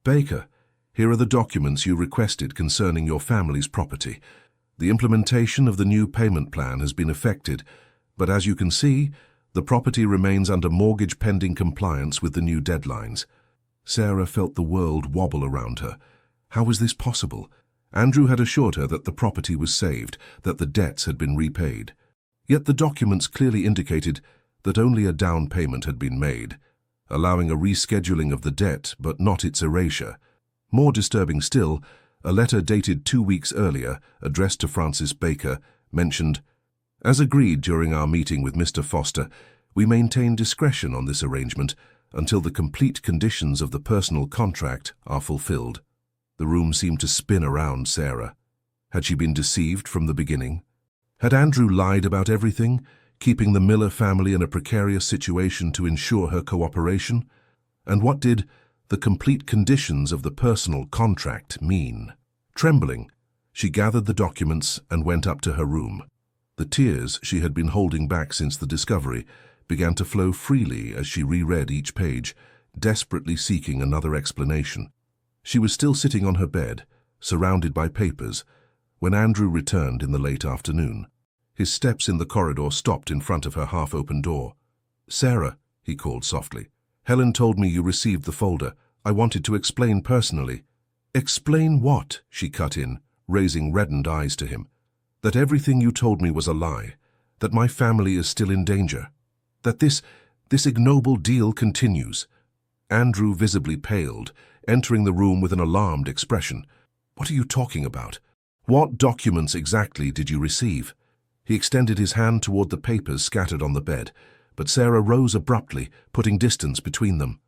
Baker, here are the documents you requested concerning your family's property. The implementation of the new payment plan has been effected, but as you can see, the property remains under mortgage pending compliance with the new deadlines." Sarah felt the world wobble around her. How was this possible? Andrew had assured her that the property was saved, that the debts had been repaid. Yet the documents clearly indicated that only a down payment had been made, allowing a rescheduling of the debt but not its erasure. More disturbing still, a letter dated 2 weeks earlier, addressed to Francis Baker, mentioned, "As agreed during our meeting with Mr. Foster, we maintain discretion on this arrangement until the complete conditions of the personal contract are fulfilled." The room seemed to spin around Sarah. Had she been deceived from the beginning? Had Andrew lied about everything, keeping the Miller family in a precarious situation to ensure her cooperation? And what did the complete conditions of the personal contract mean? Trembling, she gathered the documents and went up to her room. The tears she had been holding back since the discovery began to flow freely as she reread each page, desperately seeking another explanation. She was still sitting on her bed, surrounded by papers, when Andrew returned in the late afternoon. His steps in the corridor stopped in front of her half-open door. "Sarah," he called softly, "Helen told me you received the folder. I wanted to explain personally." "Explain what?" she cut in, raising reddened eyes to him. "That everything you told me was a lie, that my family is still in danger, that this ignoble deal continues." Andrew visibly paled, entering the room with an alarmed expression. "What are you talking about? What documents exactly did you receive?" He extended his hand toward the papers scattered on the bed, but Sarah rose abruptly, putting distance between them.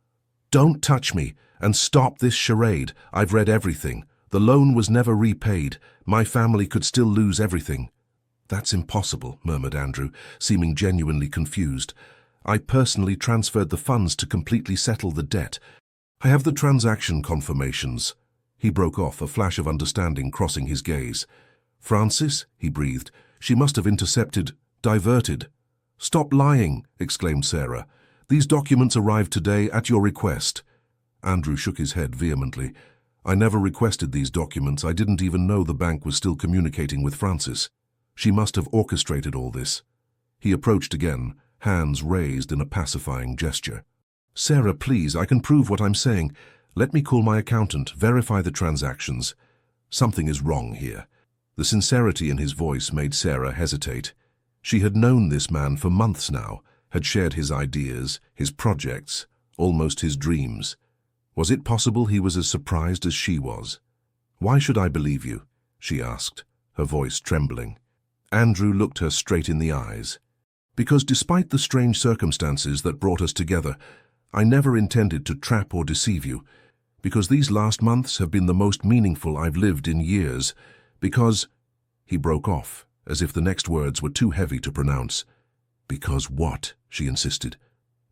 "Don't touch me, and stop this charade. I've read everything. The loan was never repaid. My family could still lose everything." "That's impossible," murmured Andrew, seeming genuinely confused. "I personally transferred the funds to completely settle the debt. I have the transaction confirmations." He broke off, a flash of understanding crossing his gaze. "Francis," he breathed, "she must have diverted." "Stop lying," exclaimed Sarah. "These documents arrived today at your request." Andrew shook his head vehemently. "I never requested these documents. I didn't even know the bank was still communicating with Francis." She must have orchestrated all this. He approached again, hands raised in a pacifying gesture. "Sarah, please, I can prove what I'm saying. Let me call my accountant, verify the transactions. Something is wrong here." The sincerity in his voice made Sarah hesitate. She had known this man for months now, had shared his ideas, his projects, almost his dreams. Was it possible he was as surprised as she was? "Why should I believe you?" she asked, her voice trembling. Andrew looked her straight in the eyes. "Because despite the strange circumstances that brought us together, I never intended to trap or deceive you. Because these last months have been the most meaningful I've lived in years. Because—" He broke off, as if the next words were too heavy to pronounce. "Because what?" she insisted.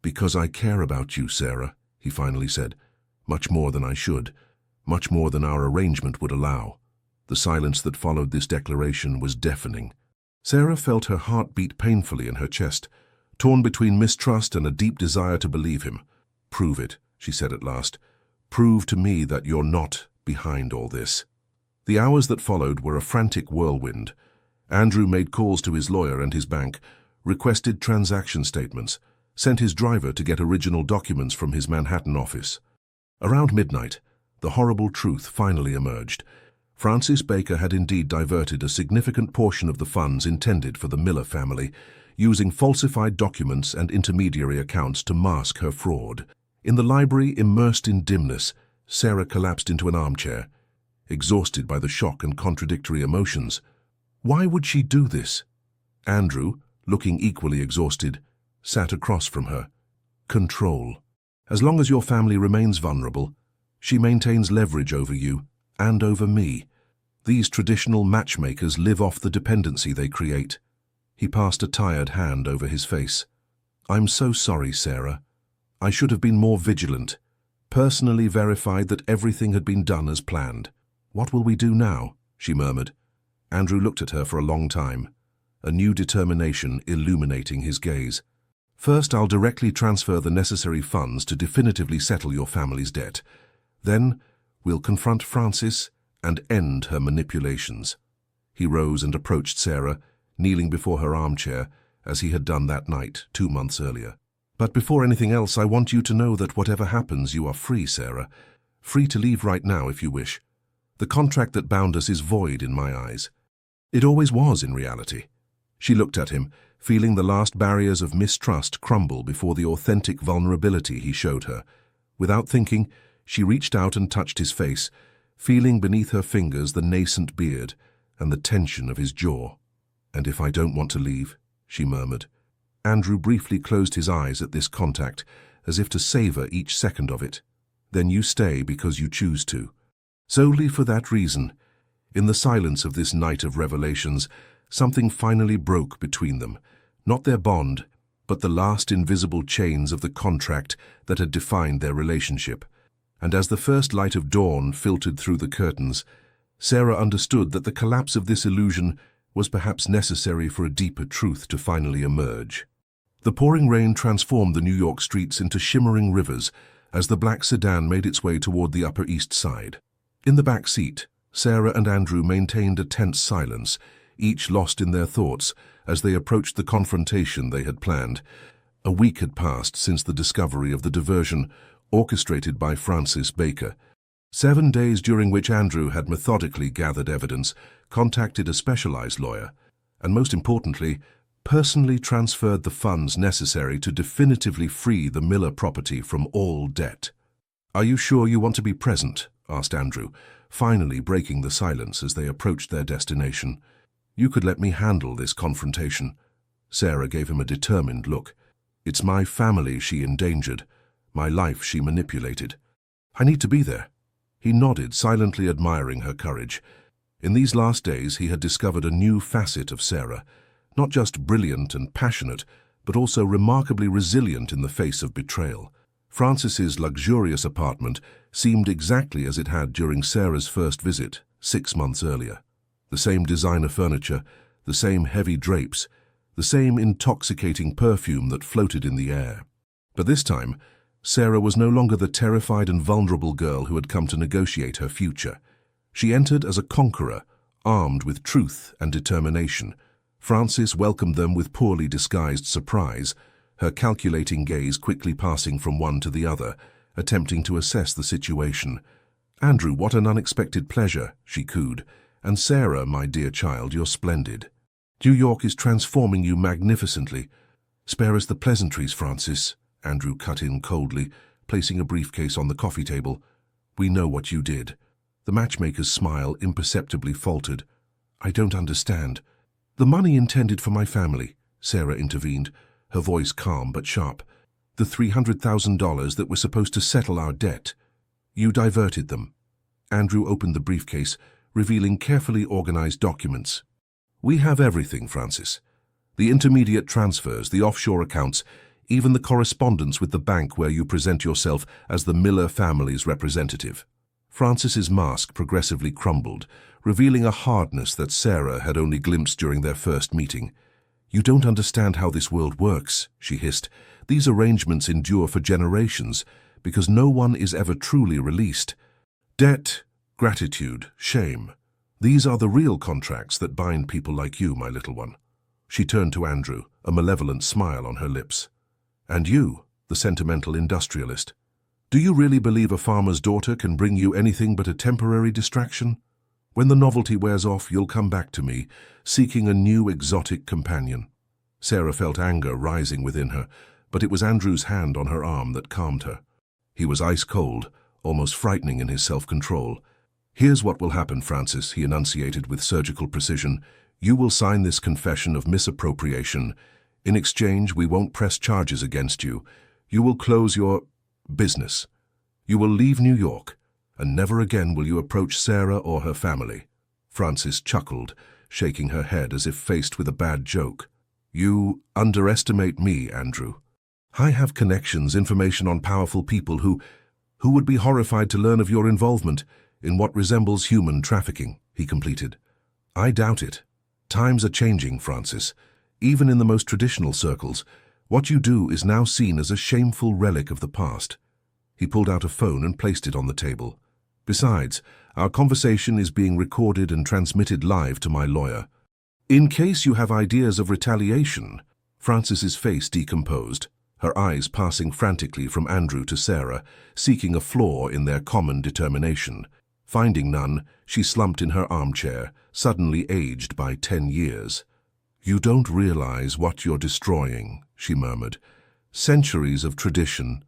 "Because I care about you, Sarah," he finally said. "Much more than I should. Much more than our arrangement would allow." The silence that followed this declaration was deafening. Sarah felt her heart beat painfully in her chest, torn between mistrust and a deep desire to believe him. "Prove it," she said at last. "Prove to me that you're not behind all this." The hours that followed were a frantic whirlwind. Andrew made calls to his lawyer and his bank, requested transaction statements, sent his driver to get original documents from his Manhattan office. Around midnight, the horrible truth finally emerged. Frances Baker had indeed diverted a significant portion of the funds intended for the Miller family, using falsified documents and intermediary accounts to mask her fraud. In the library, immersed in dimness, Sarah collapsed into an armchair, exhausted by the shock and contradictory emotions. Why would she do this? Andrew, looking equally exhausted, sat across from her. Control. As long as your family remains vulnerable, she maintains leverage over you and over me. These traditional matchmakers live off the dependency they create. He passed a tired hand over his face. "I'm so sorry, Sarah. I should have been more vigilant, personally verified that everything had been done as planned." "What will we do now?" she murmured. Andrew looked at her for a long time, a new determination illuminating his gaze. "First, I'll directly transfer the necessary funds to definitively settle your family's debt. Then, we'll confront Frances and end her manipulations." He rose and approached Sarah, kneeling before her armchair, as he had done that night 2 months earlier. "But before anything else, I want you to know that whatever happens, you are free, Sarah. Free to leave right now if you wish. The contract that bound us is void in my eyes. It always was in reality." She looked at him, feeling the last barriers of mistrust crumble before the authentic vulnerability he showed her. Without thinking, she reached out and touched his face, feeling beneath her fingers the nascent beard and the tension of his jaw. "And if I don't want to leave?" she murmured. Andrew briefly closed his eyes at this contact, as if to savor each second of it. "Then you stay because you choose to." Solely for that reason, in the silence of this night of revelations, something finally broke between them, not their bond, but the last invisible chains of the contract that had defined their relationship. And as the first light of dawn filtered through the curtains, Sarah understood that the collapse of this illusion was perhaps necessary for a deeper truth to finally emerge. The pouring rain transformed the New York streets into shimmering rivers as the black sedan made its way toward the Upper East Side. In the back seat, Sarah and Andrew maintained a tense silence, each lost in their thoughts as they approached the confrontation they had planned. A week had passed since the discovery of the diversion orchestrated by Frances Baker. 7 days during which Andrew had methodically gathered evidence, contacted a specialized lawyer, and most importantly, personally transferred the funds necessary to definitively free the Miller property from all debt. "Are you sure you want to be present?" asked Andrew, finally breaking the silence as they approached their destination. "You could let me handle this confrontation." Sarah gave him a determined look. "It's my family she endangered, my life she manipulated. I need to be there." He nodded, silently admiring her courage. In these last days he had discovered a new facet of Sarah, not just brilliant and passionate, but also remarkably resilient in the face of betrayal. Frances's luxurious apartment seemed exactly as it had during Sarah's first visit 6 months earlier. The same designer furniture, the same heavy drapes, the same intoxicating perfume that floated in the air. But this time, Sarah was no longer the terrified and vulnerable girl who had come to negotiate her future. She entered as a conqueror, armed with truth and determination, Frances welcomed them with poorly disguised surprise, her calculating gaze quickly passing from one to the other, attempting to assess the situation. "Andrew, what an unexpected pleasure," she cooed. "And Sarah, my dear child, you're splendid. New York is transforming you magnificently." "Spare us the pleasantries, Frances," Andrew cut in coldly, placing a briefcase on the coffee table. "We know what you did." The matchmaker's smile imperceptibly faltered. "I don't understand." "The money intended for my family," Sarah intervened, her voice calm but sharp. "The $300,000 that were supposed to settle our debt. You diverted them." Andrew opened the briefcase, revealing carefully organized documents. "We have everything, Frances. The intermediate transfers, the offshore accounts, even the correspondence with the bank where you present yourself as the Miller family's representative." Frances's mask progressively crumbled, revealing a hardness that Sarah had only glimpsed during their first meeting. "You don't understand how this world works," she hissed. "These arrangements endure for generations, because no one is ever truly released. Debt, gratitude, shame. These are the real contracts that bind people like you, my little one." She turned to Andrew, a malevolent smile on her lips. "And you, the sentimental industrialist. Do you really believe a farmer's daughter can bring you anything but a temporary distraction? When the novelty wears off, you'll come back to me, seeking a new exotic companion." Sarah felt anger rising within her, but it was Andrew's hand on her arm that calmed her. He was ice-cold, almost frightening in his self-control. "Here's what will happen, Frances," he enunciated with surgical precision. "You will sign this confession of misappropriation. In exchange, we won't press charges against you. You will close your business. You will leave New York, and never again will you approach Sarah or her family." Frances chuckled, shaking her head as if faced with a bad joke. "You underestimate me, Andrew. I have connections, information on powerful people who would be horrified to learn of your involvement in what resembles human trafficking," he completed. "I doubt it. Times are changing, Frances. Even in the most traditional circles, what you do is now seen as a shameful relic of the past." He pulled out a phone and placed it on the table. "Besides, our conversation is being recorded and transmitted live to my lawyer. In case you have ideas of retaliation." Frances's face decomposed, her eyes passing frantically from Andrew to Sarah, seeking a flaw in their common determination. Finding none, she slumped in her armchair, suddenly aged by 10 years. "You don't realize what you're destroying," she murmured. "Centuries of tradition.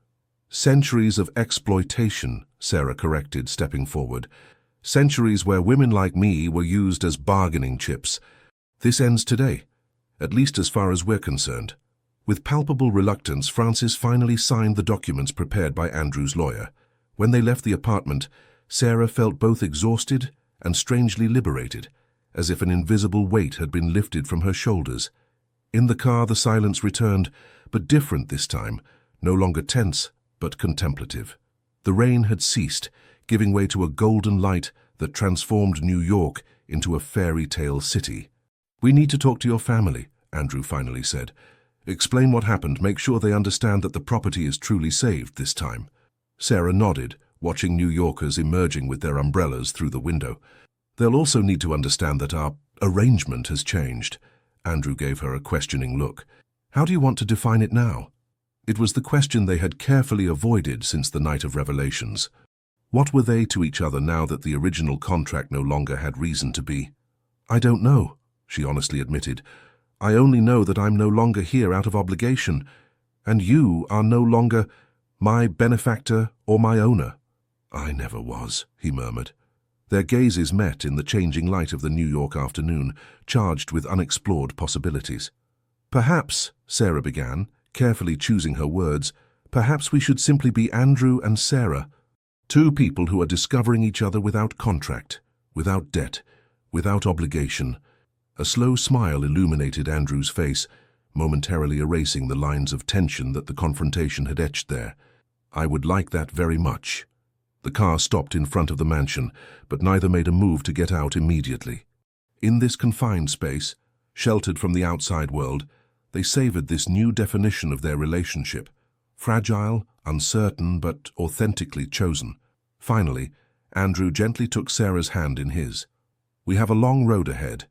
Centuries of exploitation," Sarah corrected, stepping forward. "Centuries where women like me were used as bargaining chips. This ends today, at least as far as we're concerned." With palpable reluctance, Frances finally signed the documents prepared by Andrew's lawyer. When they left the apartment, Sarah felt both exhausted and strangely liberated, as if an invisible weight had been lifted from her shoulders. In the car, the silence returned, but different this time, no longer tense, but contemplative. The rain had ceased, giving way to a golden light that transformed New York into a fairy tale city. "We need to talk to your family," Andrew finally said. "Explain what happened, make sure they understand that the property is truly saved this time." Sarah nodded, watching New Yorkers emerging with their umbrellas through the window. "They'll also need to understand that our arrangement has changed." Andrew gave her a questioning look. "How do you want to define it now?" It was the question they had carefully avoided since the night of revelations. What were they to each other now that the original contract no longer had reason to be? "I don't know," she honestly admitted. "I only know that I'm no longer here out of obligation, and you are no longer my benefactor or my owner." "I never was," he murmured. Their gazes met in the changing light of the New York afternoon, charged with unexplored possibilities. "Perhaps," Sarah began, carefully choosing her words, "perhaps we should simply be Andrew and Sarah, two people who are discovering each other without contract, without debt, without obligation." A slow smile illuminated Andrew's face, momentarily erasing the lines of tension that the confrontation had etched there. "I would like that very much." The car stopped in front of the mansion, but neither made a move to get out immediately. In this confined space, sheltered from the outside world, they savored this new definition of their relationship, fragile, uncertain, but authentically chosen. Finally, Andrew gently took Sarah's hand in his. "We have a long road ahead,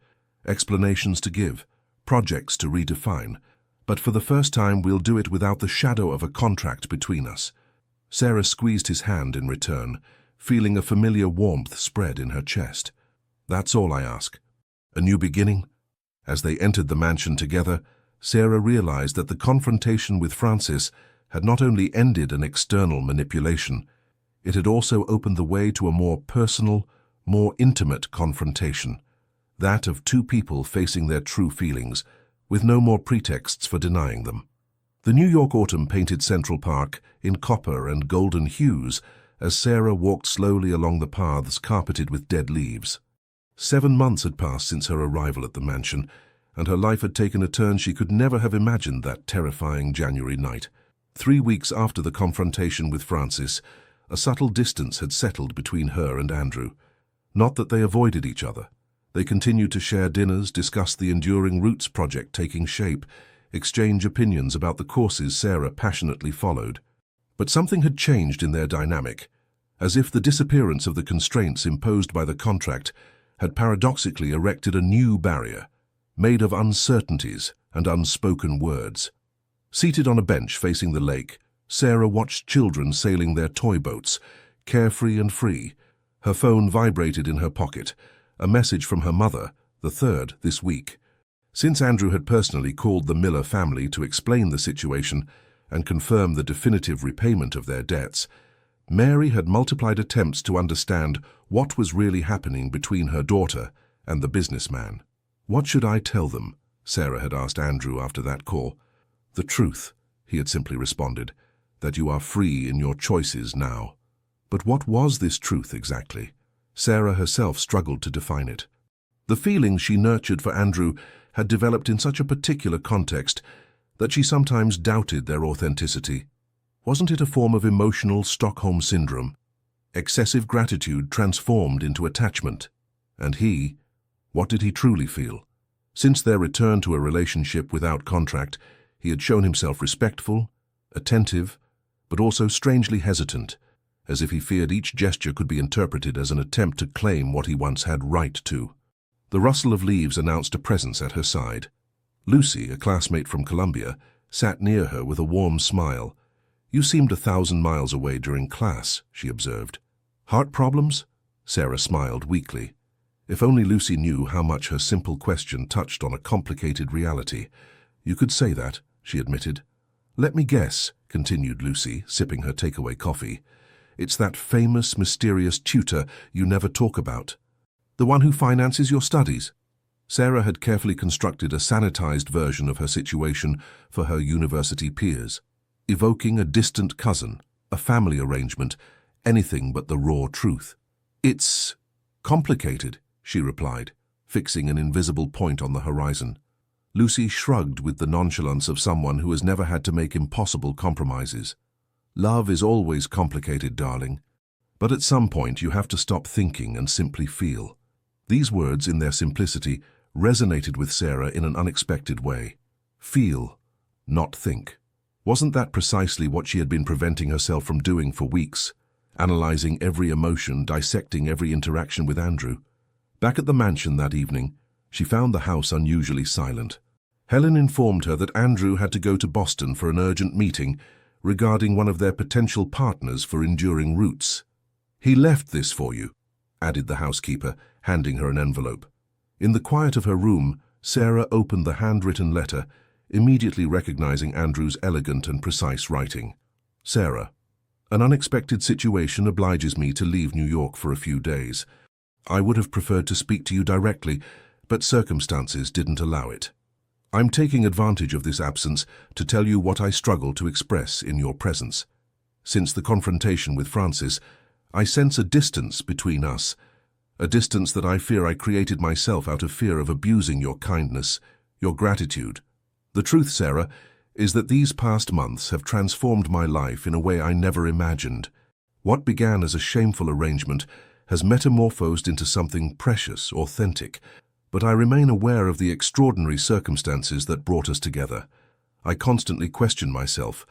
explanations to give, projects to redefine, but for the first time we'll do it without the shadow of a contract between us." Sarah squeezed his hand in return, feeling a familiar warmth spread in her chest. "That's all I ask. A new beginning?" As they entered the mansion together, Sarah realized that the confrontation with Francis had not only ended an external manipulation, it had also opened the way to a more personal, more intimate confrontation, that of two people facing their true feelings, with no more pretexts for denying them. The New York autumn painted Central Park in copper and golden hues as Sarah walked slowly along the paths carpeted with dead leaves. 7 months had passed since her arrival at the mansion, and her life had taken a turn she could never have imagined that terrifying January night. 3 weeks after the confrontation with Francis, a subtle distance had settled between her and Andrew. Not that they avoided each other. They continued to share dinners, discuss the Enduring Roots project taking shape, exchange opinions about the courses Sarah passionately followed. But something had changed in their dynamic, as if the disappearance of the constraints imposed by the contract had paradoxically erected a new barrier, made of uncertainties and unspoken words. Seated on a bench facing the lake, Sarah watched children sailing their toy boats, carefree and free. Her phone vibrated in her pocket, a message from her mother, the third this week. Since Andrew had personally called the Miller family to explain the situation and confirm the definitive repayment of their debts, Mary had multiplied attempts to understand what was really happening between her daughter and the businessman. "What should I tell them?" Sarah had asked Andrew after that call. "The truth," he had simply responded, "that you are free in your choices now." But what was this truth exactly? Sarah herself struggled to define it. The feelings she nurtured for Andrew had developed in such a particular context that she sometimes doubted their authenticity. Wasn't it a form of emotional Stockholm syndrome? Excessive gratitude transformed into attachment. And he, what did he truly feel? Since their return to a relationship without contract, he had shown himself respectful, attentive, but also strangely hesitant, as if he feared each gesture could be interpreted as an attempt to claim what he once had right to. The rustle of leaves announced a presence at her side. Lucy, a classmate from Columbia, sat near her with a warm smile. "You seemed 1,000 miles away during class," she observed. "Heart problems?" Sarah smiled weakly. If only Lucy knew how much her simple question touched on a complicated reality. "You could say that," she admitted. "Let me guess," continued Lucy, sipping her takeaway coffee. "It's that famous, mysterious tutor you never talk about. The one who finances your studies." Sarah had carefully constructed a sanitized version of her situation for her university peers, evoking a distant cousin, a family arrangement, anything but the raw truth. "It's complicated," she replied, fixing an invisible point on the horizon. Lucy shrugged with the nonchalance of someone who has never had to make impossible compromises. "Love is always complicated, darling. But at some point you have to stop thinking and simply feel." These words, in their simplicity, resonated with Sarah in an unexpected way. Feel, not think. Wasn't that precisely what she had been preventing herself from doing for weeks? Analyzing every emotion, dissecting every interaction with Andrew. Back at the mansion that evening, she found the house unusually silent. Helen informed her that Andrew had to go to Boston for an urgent meeting regarding one of their potential partners for Enduring Roots. "He left this for you," added the housekeeper, handing her an envelope. In the quiet of her room, Sarah opened the handwritten letter, immediately recognizing Andrew's elegant and precise writing. "Sarah, an unexpected situation obliges me to leave New York for a few days. I would have preferred to speak to you directly, but circumstances didn't allow it. I'm taking advantage of this absence to tell you what I struggle to express in your presence. Since the confrontation with Francis, I sense a distance between us, a distance that I fear I created myself out of fear of abusing your kindness, your gratitude. The truth, Sarah, is that these past months have transformed my life in a way I never imagined. What began as a shameful arrangement has metamorphosed into something precious, authentic, but I remain aware of the extraordinary circumstances that brought us together. I constantly question myself.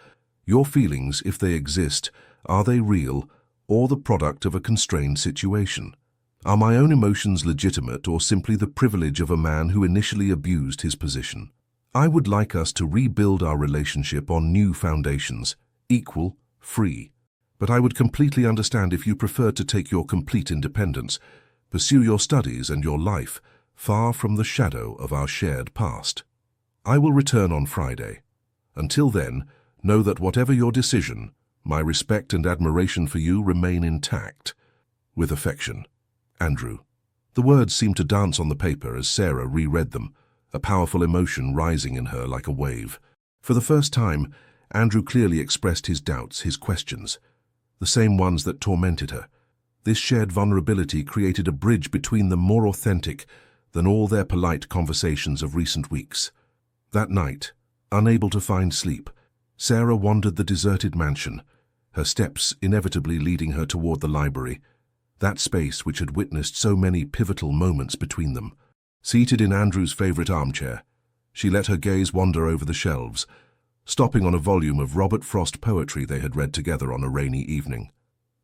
Your feelings, if they exist, are they real or the product of a constrained situation? Are my own emotions legitimate or simply the privilege of a man who initially abused his position? I would like us to rebuild our relationship on new foundations, equal, free. But I would completely understand if you preferred to take your complete independence, pursue your studies and your life, far from the shadow of our shared past. I will return on Friday. Until then, know that whatever your decision, my respect and admiration for you remain intact. With affection, Andrew. The words seemed to dance on the paper as Sarah reread them, a powerful emotion rising in her like a wave. For the first time, Andrew clearly expressed his doubts, his questions, the same ones that tormented her. This shared vulnerability created a bridge between them more authentic than all their polite conversations of recent weeks. That night, unable to find sleep, Sarah wandered the deserted mansion, her steps inevitably leading her toward the library, that space which had witnessed so many pivotal moments between them. Seated in Andrew's favorite armchair, she let her gaze wander over the shelves, stopping on a volume of Robert Frost poetry they had read together on a rainy evening.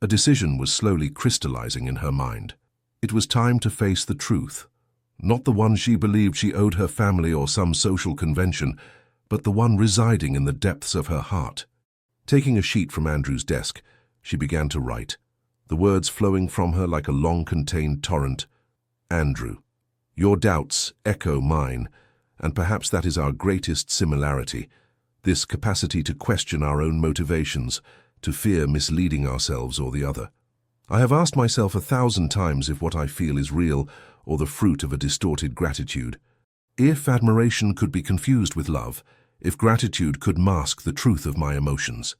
A decision was slowly crystallizing in her mind. It was time to face the truth, not the one she believed she owed her family or some social convention, but the one residing in the depths of her heart. Taking a sheet from Andrew's desk, she began to write, the words flowing from her like a long-contained torrent. Andrew, your doubts echo mine, and perhaps that is our greatest similarity, this capacity to question our own motivations, to fear misleading ourselves or the other. I have asked myself 1,000 times if what I feel is real or the fruit of a distorted gratitude. If admiration could be confused with love, if gratitude could mask the truth of my emotions.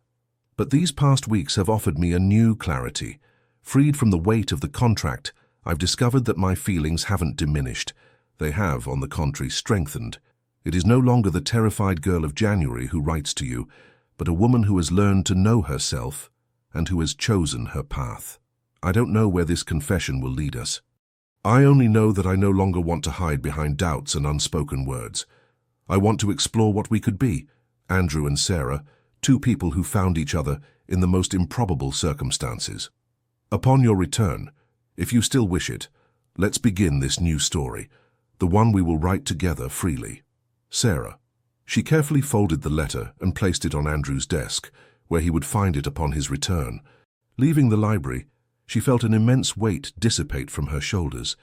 But these past weeks have offered me a new clarity. Freed from the weight of the contract, I've discovered that my feelings haven't diminished. They have, on the contrary, strengthened. It is no longer the terrified girl of January who writes to you, but a woman who has learned to know herself and who has chosen her path. I don't know where this confession will lead us. I only know that I no longer want to hide behind doubts and unspoken words. I want to explore what we could be, Andrew and Sarah, two people who found each other in the most improbable circumstances. Upon your return, if you still wish it, let's begin this new story, the one we will write together freely. Sarah. She carefully folded the letter and placed it on Andrew's desk, where he would find it upon his return. Leaving the library, she felt an immense weight dissipate from her shoulders.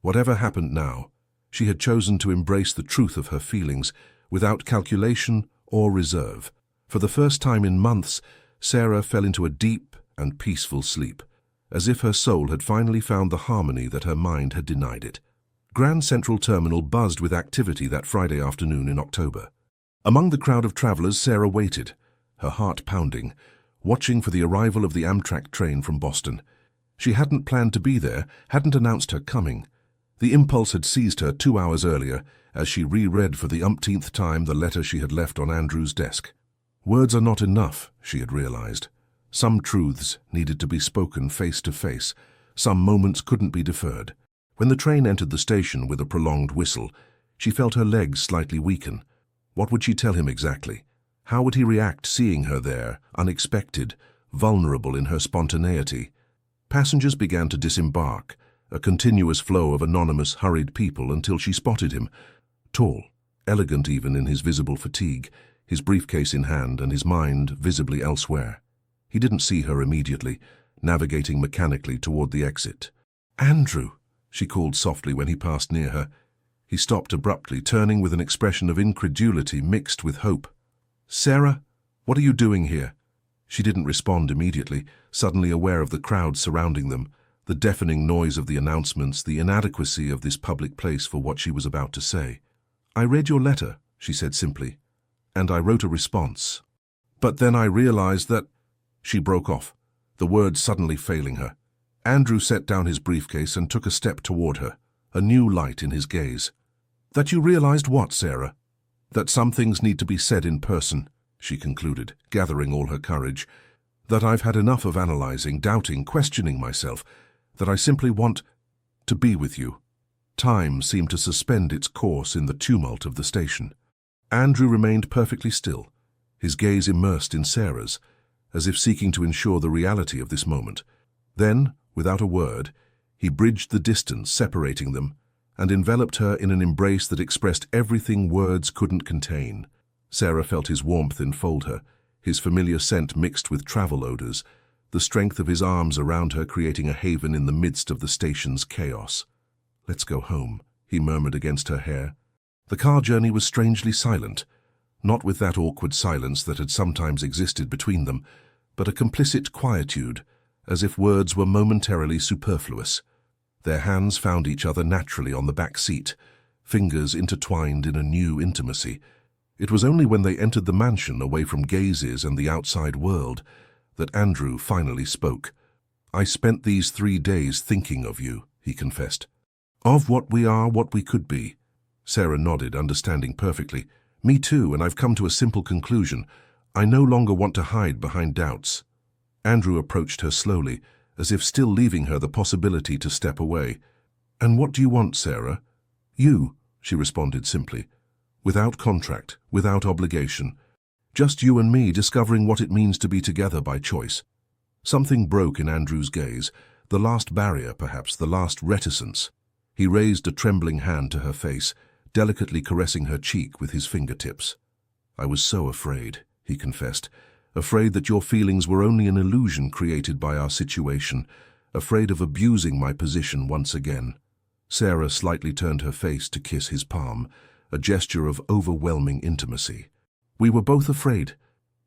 Whatever happened now, she had chosen to embrace the truth of her feelings without calculation or reserve. For the first time in months, Sarah fell into a deep and peaceful sleep, as if her soul had finally found the harmony that her mind had denied it. Grand Central Terminal buzzed with activity that Friday afternoon in October. Among the crowd of travelers, Sarah waited, her heart pounding, watching for the arrival of the Amtrak train from Boston. She hadn't planned to be there, hadn't announced her coming. The impulse had seized her 2 hours earlier as she reread for the umpteenth time the letter she had left on Andrew's desk. Words are not enough, she had realized. Some truths needed to be spoken face to face. Some moments couldn't be deferred. When the train entered the station with a prolonged whistle, she felt her legs slightly weaken. What would she tell him exactly? How would he react seeing her there, unexpected, vulnerable in her spontaneity? Passengers began to disembark, a continuous flow of anonymous, hurried people until she spotted him. Tall, elegant even in his visible fatigue, his briefcase in hand and his mind visibly elsewhere. He didn't see her immediately, navigating mechanically toward the exit. "Andrew," she called softly when he passed near her. He stopped abruptly, turning with an expression of incredulity mixed with hope. "Sarah, what are you doing here?" She didn't respond immediately, suddenly aware of the crowd surrounding them, the deafening noise of the announcements, the inadequacy of this public place for what she was about to say. "I read your letter," she said simply, "and I wrote a response. But then I realized that—" She broke off, the words suddenly failing her. Andrew set down his briefcase and took a step toward her, a new light in his gaze. "That you realized what, Sarah?" "That some things need to be said in person," she concluded, gathering all her courage. "That I've had enough of analyzing, doubting, questioning myself. That I simply want to be with you." Time seemed to suspend its course in the tumult of the station. Andrew remained perfectly still, his gaze immersed in Sarah's, as if seeking to ensure the reality of this moment. Then, without a word, He bridged the distance separating them and enveloped her in an embrace that expressed everything words couldn't contain. Sarah felt his warmth enfold her, his familiar scent mixed with travel odors, the strength of his arms around her creating a haven in the midst of the station's chaos. "Let's go home," he murmured against her hair. The car journey was strangely silent, not with that awkward silence that had sometimes existed between them, but a complicit quietude, as if words were momentarily superfluous. Their hands found each other naturally on the back seat, fingers intertwined in a new intimacy. It was only when they entered the mansion away from gazes and the outside world that Andrew finally spoke. "I spent these 3 days thinking of you," he confessed. "Of what we are, what we could be." Sarah nodded, understanding perfectly. "Me too, and I've come to a simple conclusion. I no longer want to hide behind doubts." Andrew approached her slowly, as if still leaving her the possibility to step away. "And what do you want, Sarah?" "You," she responded simply. "Without contract, without obligation. Just you and me discovering what it means to be together by choice." Something broke in Andrew's gaze, the last barrier perhaps, the last reticence. He raised a trembling hand to her face, delicately caressing her cheek with his fingertips. "I was so afraid," he confessed, "afraid that your feelings were only an illusion created by our situation, afraid of abusing my position once again." Sarah slightly turned her face to kiss his palm, a gesture of overwhelming intimacy. "We were both afraid,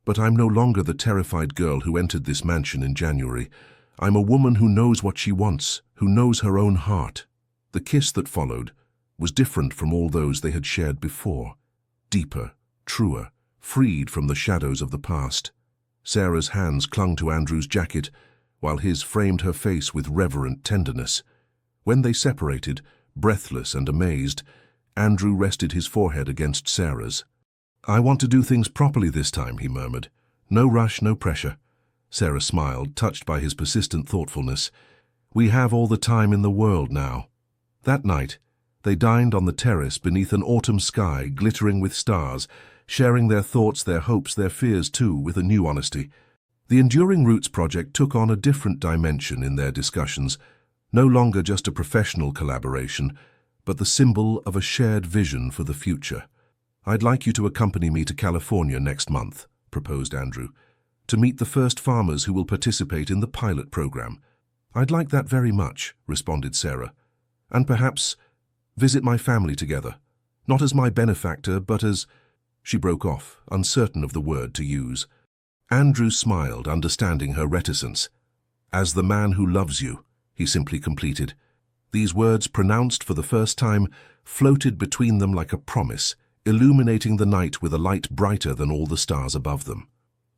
but I'm no longer the terrified girl who entered this mansion in January. I'm a woman who knows what she wants, who knows her own heart." The kiss that followed was different from all those they had shared before, deeper, truer, freed from the shadows of the past. Sarah's hands clung to Andrew's jacket, while his framed her face with reverent tenderness. When they separated, breathless and amazed, Andrew rested his forehead against Sarah's. "I want to do things properly this time," he murmured. "No rush, no pressure." Sarah smiled, touched by his persistent thoughtfulness. "We have all the time in the world now." That night, they dined on the terrace beneath an autumn sky glittering with stars, sharing their thoughts, their hopes, their fears too, with a new honesty. The Enduring Roots project took on a different dimension in their discussions, no longer just a professional collaboration, but the symbol of a shared vision for the future. "I'd like you to accompany me to California next month," proposed Andrew, "to meet the first farmers who will participate in the pilot program." "I'd like that very much," responded Sarah. "And perhaps visit my family together, not as my benefactor, but as—" She broke off, uncertain of the word to use. Andrew smiled, understanding her reticence. "As the man who loves you," he simply completed. These words, pronounced for the first time, floated between them like a promise, illuminating the night with a light brighter than all the stars above them.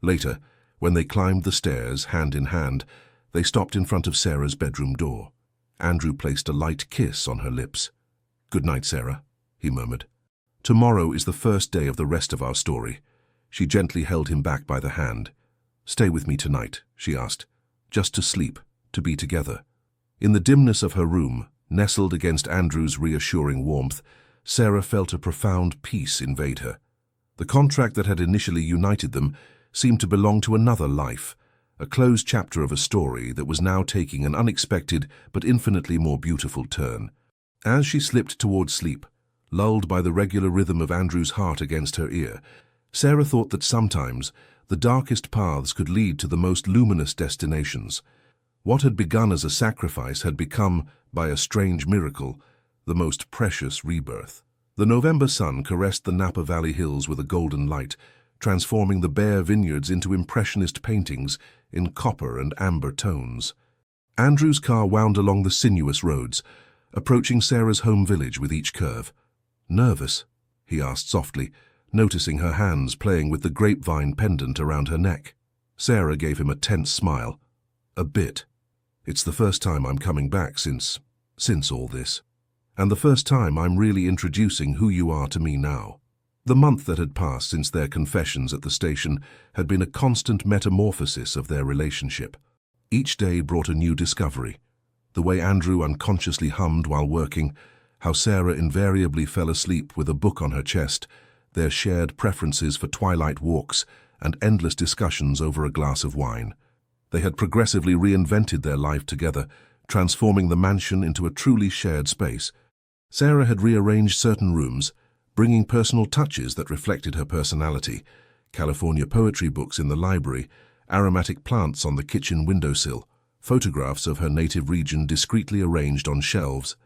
Later, when they climbed the stairs, hand in hand, they stopped in front of Sarah's bedroom door. Andrew placed a light kiss on her lips. "Good night, Sarah," he murmured. "Tomorrow is the first day of the rest of our story." She gently held him back by the hand. "Stay with me tonight," she asked. "Just to sleep, to be together." In the dimness of her room, nestled against Andrew's reassuring warmth, Sarah felt a profound peace invade her. The contract that had initially united them seemed to belong to another life, a closed chapter of a story that was now taking an unexpected but infinitely more beautiful turn. As she slipped towards sleep, lulled by the regular rhythm of Andrew's heart against her ear, Sarah thought that sometimes the darkest paths could lead to the most luminous destinations. What had begun as a sacrifice had become, by a strange miracle, the most precious rebirth. The November sun caressed the Napa Valley hills with a golden light, transforming the bare vineyards into impressionist paintings in copper and amber tones. Andrew's car wound along the sinuous roads, approaching Sarah's home village with each curve. "Nervous?" he asked softly, noticing her hands playing with the grapevine pendant around her neck. Sarah gave him a tense smile. "A bit. It's the first time I'm coming back since all this. And the first time I'm really introducing who you are to me now." The month that had passed since their confessions at the station had been a constant metamorphosis of their relationship. Each day brought a new discovery. The way Andrew unconsciously hummed while working, how Sarah invariably fell asleep with a book on her chest, their shared preferences for twilight walks and endless discussions over a glass of wine. They had progressively reinvented their life together, transforming the mansion into a truly shared space. Sarah had rearranged certain rooms, bringing personal touches that reflected her personality. California poetry books in the library, aromatic plants on the kitchen windowsill, photographs of her native region discreetly arranged on shelves.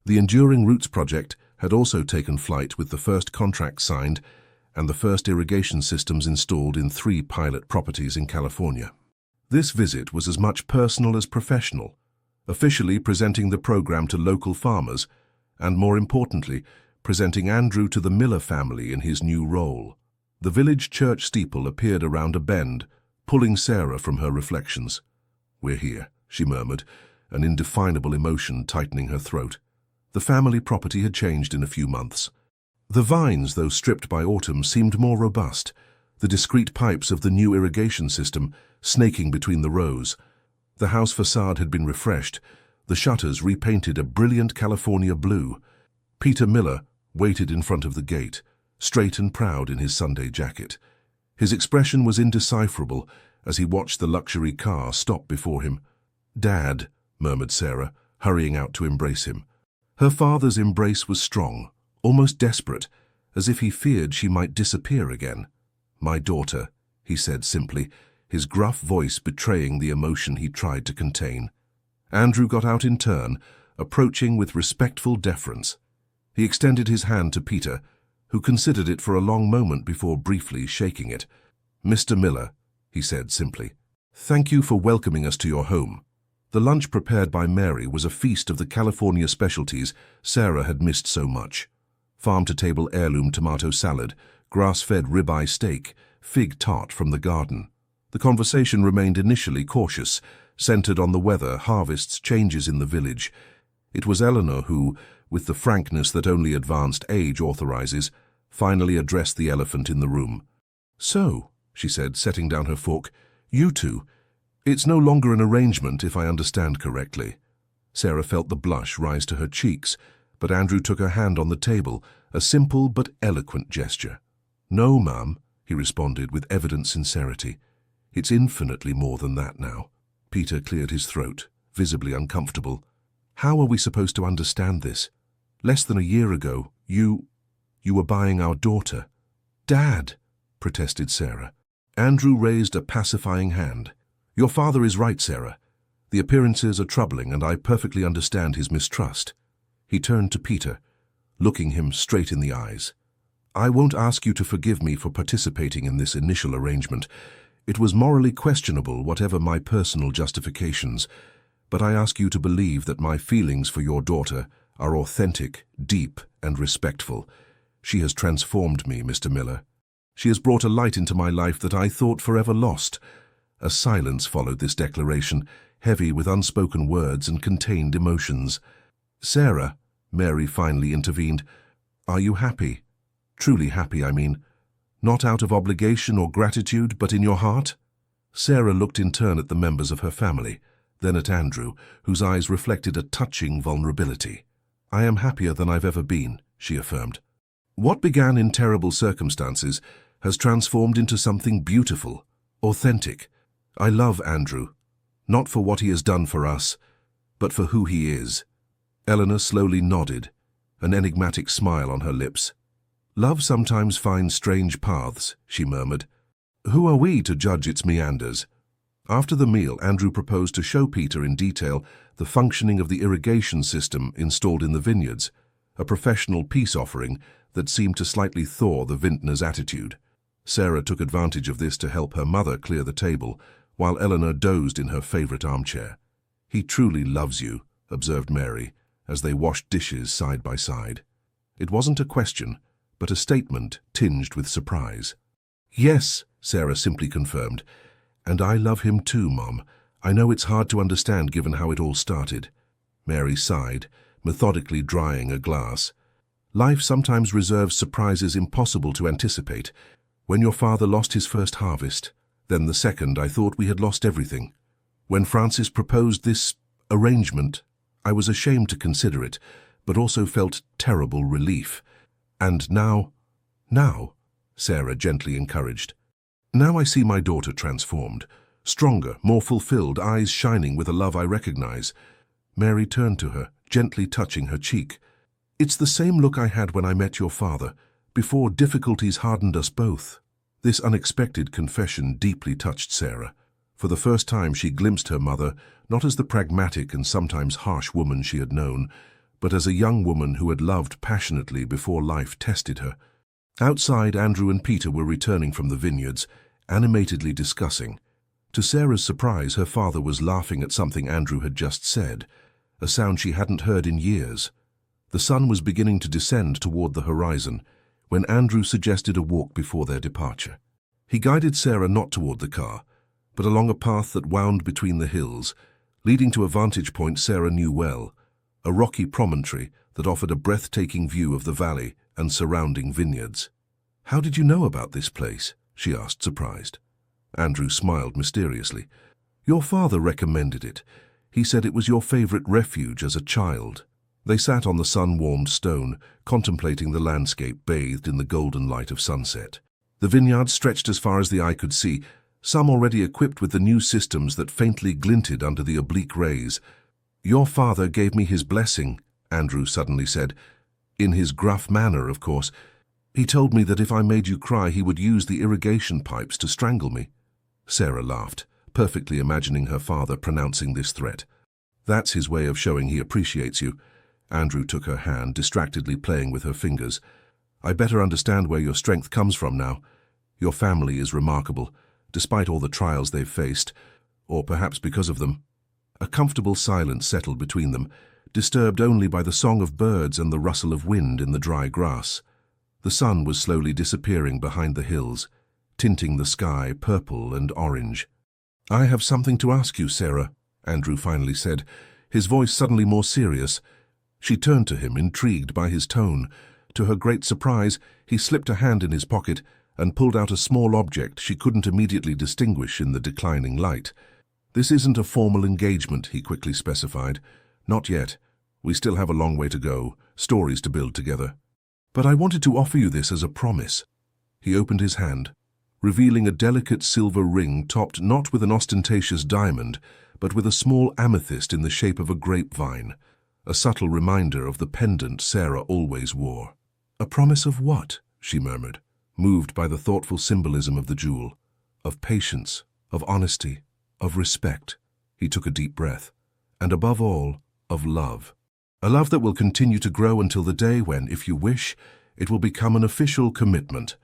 The Enduring Roots project had also taken flight with the first contract signed and the first irrigation systems installed in 3 pilot properties in California. This visit was as much personal as professional, officially presenting the program to local farmers and, more importantly, presenting Andrew to the Miller family in his new role. The village church steeple appeared around a bend, pulling Sarah from her reflections. "We're here," she murmured, an indefinable emotion tightening her throat. The family property had changed in a few months. The vines, though stripped by autumn, seemed more robust, the discreet pipes of the new irrigation system snaking between the rows. The house facade had been refreshed, the shutters repainted a brilliant California blue. Peter Miller waited in front of the gate, straight and proud in his Sunday jacket. His expression was indecipherable as he watched the luxury car stop before him. "Dad," murmured Sarah, hurrying out to embrace him. Her father's embrace was strong, almost desperate, as if he feared she might disappear again. "My daughter," he said simply, his gruff voice betraying the emotion he tried to contain. Andrew got out in turn, approaching with respectful deference. He extended his hand to Peter, who considered it for a long moment before briefly shaking it. "Mr. Miller," he said simply, "thank you for welcoming us to your home." The lunch prepared by Mary was a feast of the California specialties Sarah had missed so much. Farm-to-table heirloom tomato salad, grass-fed ribeye steak, fig tart from the garden. The conversation remained initially cautious, centered on the weather, harvests, changes in the village. It was Eleanor who, with the frankness that only advanced age authorizes, finally addressed the elephant in the room. "So," she said, setting down her fork, "you two. It's no longer an arrangement, if I understand correctly." Sarah felt the blush rise to her cheeks, but Andrew took her hand on the table, a simple but eloquent gesture. "No, ma'am," he responded with evident sincerity. "It's infinitely more than that now." Peter cleared his throat, visibly uncomfortable. "How are we supposed to understand this? Less than a year ago, you were buying our daughter." "Dad," protested Sarah. Andrew raised a pacifying hand. "Your father is right, Sarah. The appearances are troubling, and I perfectly understand his mistrust." He turned to Peter, looking him straight in the eyes. "I won't ask you to forgive me for participating in this initial arrangement. It was morally questionable, whatever my personal justifications, but I ask you to believe that my feelings for your daughter are authentic, deep, and respectful. She has transformed me, Mr. Miller. She has brought a light into my life that I thought forever lost." A silence followed this declaration, heavy with unspoken words and contained emotions. "Sarah," Mary finally intervened, "are you happy? Truly happy, I mean. Not out of obligation or gratitude, but in your heart?" Sarah looked in turn at the members of her family, then at Andrew, whose eyes reflected a touching vulnerability. "I am happier than I've ever been," she affirmed. "What began in terrible circumstances has transformed into something beautiful, authentic. I love Andrew, not for what he has done for us, but for who he is." Eleanor slowly nodded, an enigmatic smile on her lips. "Love sometimes finds strange paths," she murmured. "Who are we to judge its meanders?" After the meal, Andrew proposed to show Peter in detail the functioning of the irrigation system installed in the vineyards, a professional peace offering that seemed to slightly thaw the vintner's attitude. Sarah took advantage of this to help her mother clear the table, while Eleanor dozed in her favorite armchair. "He truly loves you," observed Mary, as they washed dishes side by side. It wasn't a question, but a statement tinged with surprise. "Yes," Sarah simply confirmed. "And I love him too, Mom. I know it's hard to understand given how it all started." Mary sighed, methodically drying a glass. "Life sometimes reserves surprises impossible to anticipate. When your father lost his first harvest, then the second, I thought we had lost everything. When Francis proposed this arrangement, I was ashamed to consider it, but also felt terrible relief. And now, Sarah gently encouraged. Now I see my daughter transformed, stronger, more fulfilled, eyes shining with a love I recognize. Mary turned to her, gently touching her cheek. "It's the same look I had when I met your father, before difficulties hardened us both." This unexpected confession deeply touched Sarah. For the first time she glimpsed her mother, not as the pragmatic and sometimes harsh woman she had known, but as a young woman who had loved passionately before life tested her. Outside, Andrew and Peter were returning from the vineyards, animatedly discussing. To Sarah's surprise, her father was laughing at something Andrew had just said, a sound she hadn't heard in years. The sun was beginning to descend toward the horizon when Andrew suggested a walk before their departure. He guided Sarah not toward the car, but along a path that wound between the hills, leading to a vantage point Sarah knew well, a rocky promontory that offered a breathtaking view of the valley and surrounding vineyards. "How did you know about this place?" she asked, surprised. Andrew smiled mysteriously. "Your father recommended it. He said it was your favorite refuge as a child." They sat on the sun-warmed stone, contemplating the landscape bathed in the golden light of sunset. The vineyards stretched as far as the eye could see, some already equipped with the new systems that faintly glinted under the oblique rays. "Your father gave me his blessing," Andrew suddenly said. In his gruff manner, of course. "He told me that if I made you cry, he would use the irrigation pipes to strangle me." Sarah laughed, perfectly imagining her father pronouncing this threat. "That's his way of showing he appreciates you." Andrew took her hand, distractedly playing with her fingers. "I better understand where your strength comes from now. Your family is remarkable, despite all the trials they've faced, or perhaps because of them." A comfortable silence settled between them, disturbed only by the song of birds and the rustle of wind in the dry grass. The sun was slowly disappearing behind the hills, tinting the sky purple and orange. "I have something to ask you, Sarah," Andrew finally said, his voice suddenly more serious. She turned to him, intrigued by his tone. To her great surprise, he slipped a hand in his pocket and pulled out a small object she couldn't immediately distinguish in the declining light. "This isn't a formal engagement," he quickly specified. "Not yet. We still have a long way to go, stories to build together. But I wanted to offer you this as a promise." He opened his hand, revealing a delicate silver ring topped not with an ostentatious diamond, but with a small amethyst in the shape of a grapevine, a subtle reminder of the pendant Sarah always wore. "A promise of what?" she murmured, moved by the thoughtful symbolism of the jewel. "Of patience, of honesty, of respect." He took a deep breath. "And above all, of love. A love that will continue to grow until the day when, if you wish, it will become an official commitment."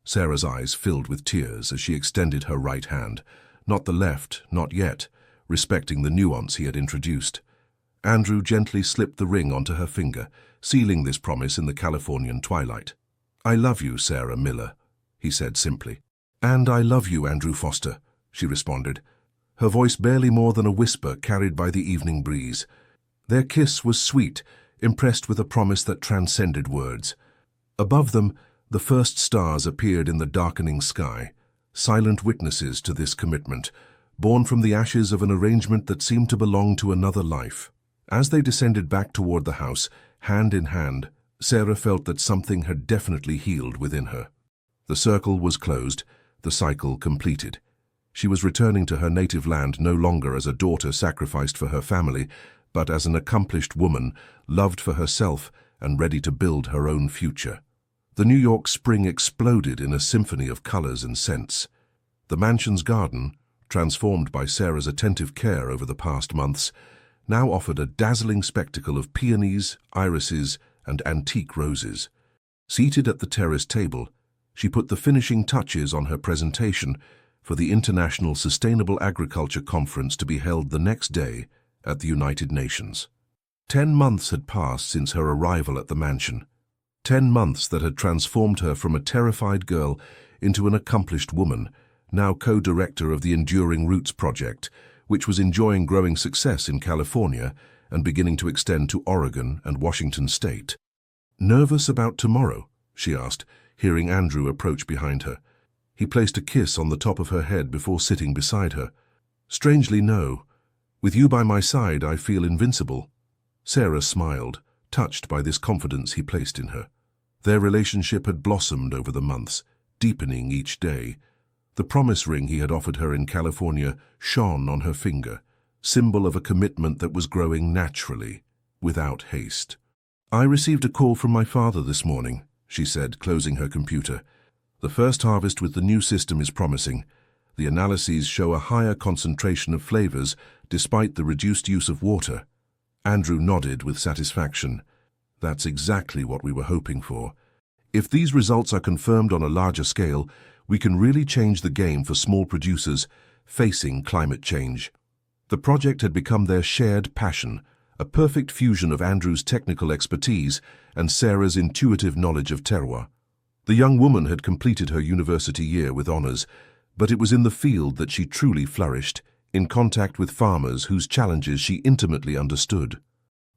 Sarah's eyes filled with tears as she extended her right hand, not the left, not yet, respecting the nuance he had introduced. Andrew gently slipped the ring onto her finger, sealing this promise in the Californian twilight. "I love you, Sarah Miller," he said simply. "And I love you, Andrew Foster," she responded, her voice barely more than a whisper carried by the evening breeze. Their kiss was sweet, impressed with a promise that transcended words. Above them, the first stars appeared in the darkening sky, silent witnesses to this commitment, born from the ashes of an arrangement that seemed to belong to another life. As they descended back toward the house, hand in hand, Sarah felt that something had definitely healed within her. The circle was closed, the cycle completed. She was returning to her native land no longer as a daughter sacrificed for her family, but as an accomplished woman, loved for herself and ready to build her own future. The New York spring exploded in a symphony of colors and scents. The mansion's garden, transformed by Sarah's attentive care over the past months, now offered a dazzling spectacle of peonies, irises, and antique roses. Seated at the terrace table, she put the finishing touches on her presentation for the International Sustainable Agriculture Conference to be held the next day at the United Nations. 10 months had passed since her arrival at the mansion. 10 months that had transformed her from a terrified girl into an accomplished woman, now co-director of the Enduring Roots project, which was enjoying growing success in California and beginning to extend to Oregon and Washington state. "Nervous about tomorrow?" she asked, hearing Andrew approach behind her. He placed a kiss on the top of her head before sitting beside her. "Strangely, no. With you by my side, I feel invincible." Sarah smiled, touched by this confidence he placed in her. Their relationship had blossomed over the months, deepening each day. The promise ring he had offered her in California shone on her finger, symbol of a commitment that was growing naturally, without haste. "I received a call from my father this morning," she said, closing her computer. "The first harvest with the new system is promising. The analyses show a higher concentration of flavors despite the reduced use of water." Andrew nodded with satisfaction. "That's exactly what we were hoping for. If these results are confirmed on a larger scale, we can really change the game for small producers facing climate change." The project had become their shared passion, a perfect fusion of Andrew's technical expertise and Sarah's intuitive knowledge of terroir. The young woman had completed her university year with honors, but it was in the field that she truly flourished, in contact with farmers whose challenges she intimately understood.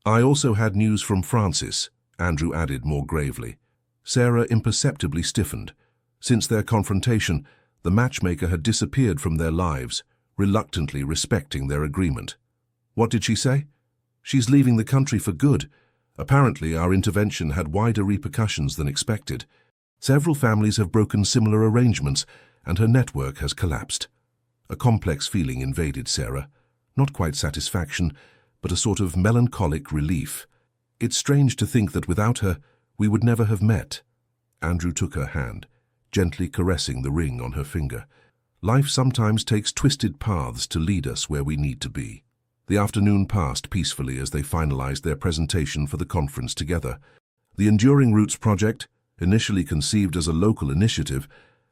"I also had news from Francis," Andrew added more gravely. Sarah imperceptibly stiffened. Since their confrontation, the matchmaker had disappeared from their lives, reluctantly respecting their agreement. "What did she say?" "She's leaving the country for good. Apparently, our intervention had wider repercussions than expected. Several families have broken similar arrangements, and her network has collapsed." A complex feeling invaded Sarah. Not quite satisfaction, but a sort of melancholic relief. "It's strange to think that without her, we would never have met." Andrew took her hand, gently caressing the ring on her finger. "Life sometimes takes twisted paths to lead us where we need to be." The afternoon passed peacefully as they finalized their presentation for the conference together. The Enduring Roots project, initially conceived as a local initiative,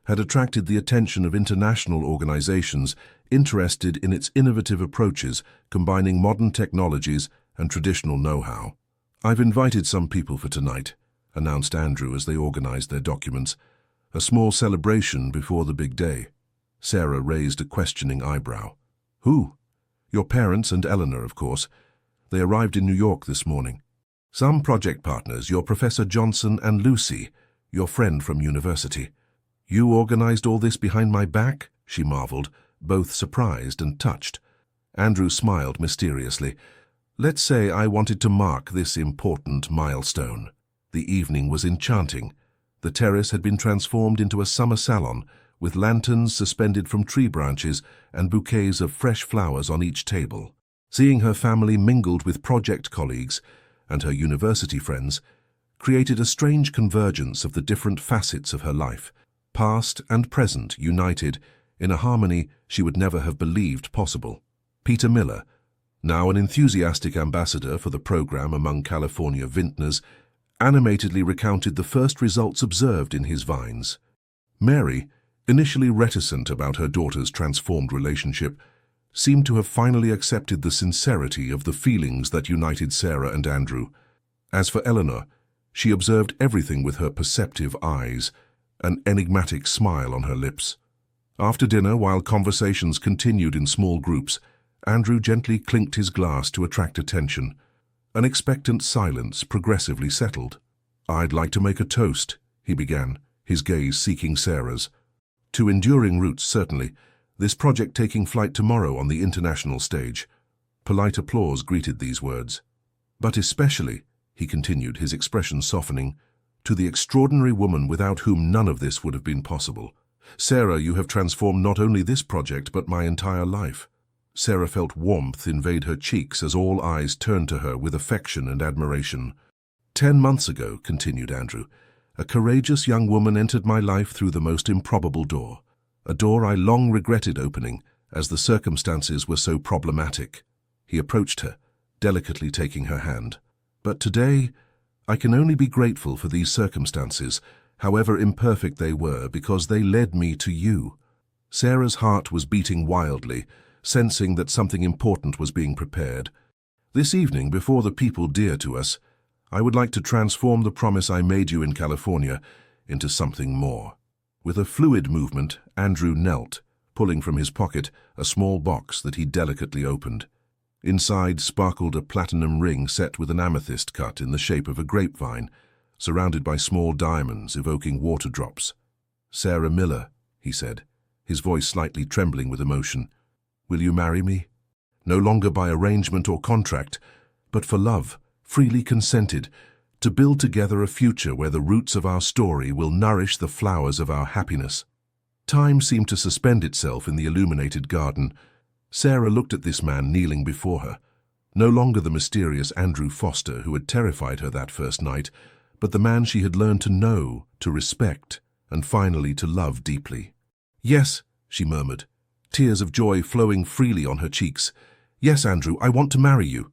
had attracted the attention of international organizations interested in its innovative approaches, combining modern technologies and traditional know-how. "I've invited some people for tonight," announced Andrew as they organized their documents. "A small celebration before the big day." Sarah raised a questioning eyebrow. "Who?" "Your parents and Eleanor, of course. They arrived in New York this morning. Some project partners, your Professor Johnson and Lucy, your friend from university." "You organized all this behind my back?" she marveled, both surprised and touched. Andrew smiled mysteriously. "Let's say I wanted to mark this important milestone." The evening was enchanting. The terrace had been transformed into a summer salon, with lanterns suspended from tree branches and bouquets of fresh flowers on each table. Seeing her family mingled with project colleagues and her university friends created a strange convergence of the different facets of her life, past and present united in a harmony she would never have believed possible. Peter Miller, now an enthusiastic ambassador for the program among California vintners, animatedly recounted the first results observed in his vines. Mary, initially reticent about her daughter's transformed relationship, seemed to have finally accepted the sincerity of the feelings that united Sarah and Andrew. As for Eleanor, she observed everything with her perceptive eyes, an enigmatic smile on her lips. After dinner, while conversations continued in small groups, Andrew gently clinked his glass to attract attention. An expectant silence progressively settled. "I'd like to make a toast," he began, his gaze seeking Sarah's. "To Enduring Roots, certainly, this project taking flight tomorrow on the international stage." Polite applause greeted these words. "But especially," he continued, his expression softening, "to the extraordinary woman without whom none of this would have been possible. Sarah, you have transformed not only this project but my entire life." Sarah felt warmth invade her cheeks as all eyes turned to her with affection and admiration. 10 months ago," continued Andrew, "a courageous young woman entered my life through the most improbable door, a door I long regretted opening as the circumstances were so problematic." He approached her, delicately taking her hand. "But today, I can only be grateful for these circumstances, however imperfect they were, because they led me to you." Sarah's heart was beating wildly, sensing that something important was being prepared. "This evening, before the people dear to us, I would like to transform the promise I made you in California into something more." With a fluid movement, Andrew knelt, pulling from his pocket a small box that he delicately opened. Inside sparkled a platinum ring set with an amethyst cut in the shape of a grapevine, surrounded by small diamonds evoking water drops. "Sarah Miller," he said, his voice slightly trembling with emotion, "will you marry me? No longer by arrangement or contract, but for love, freely consented, to build together a future where the roots of our story will nourish the flowers of our happiness." Time seemed to suspend itself in the illuminated garden. Sarah looked at this man kneeling before her. No longer the mysterious Andrew Foster who had terrified her that first night, but the man she had learned to know, to respect, and finally to love deeply. "Yes," she murmured, tears of joy flowing freely on her cheeks. "Yes, Andrew, I want to marry you."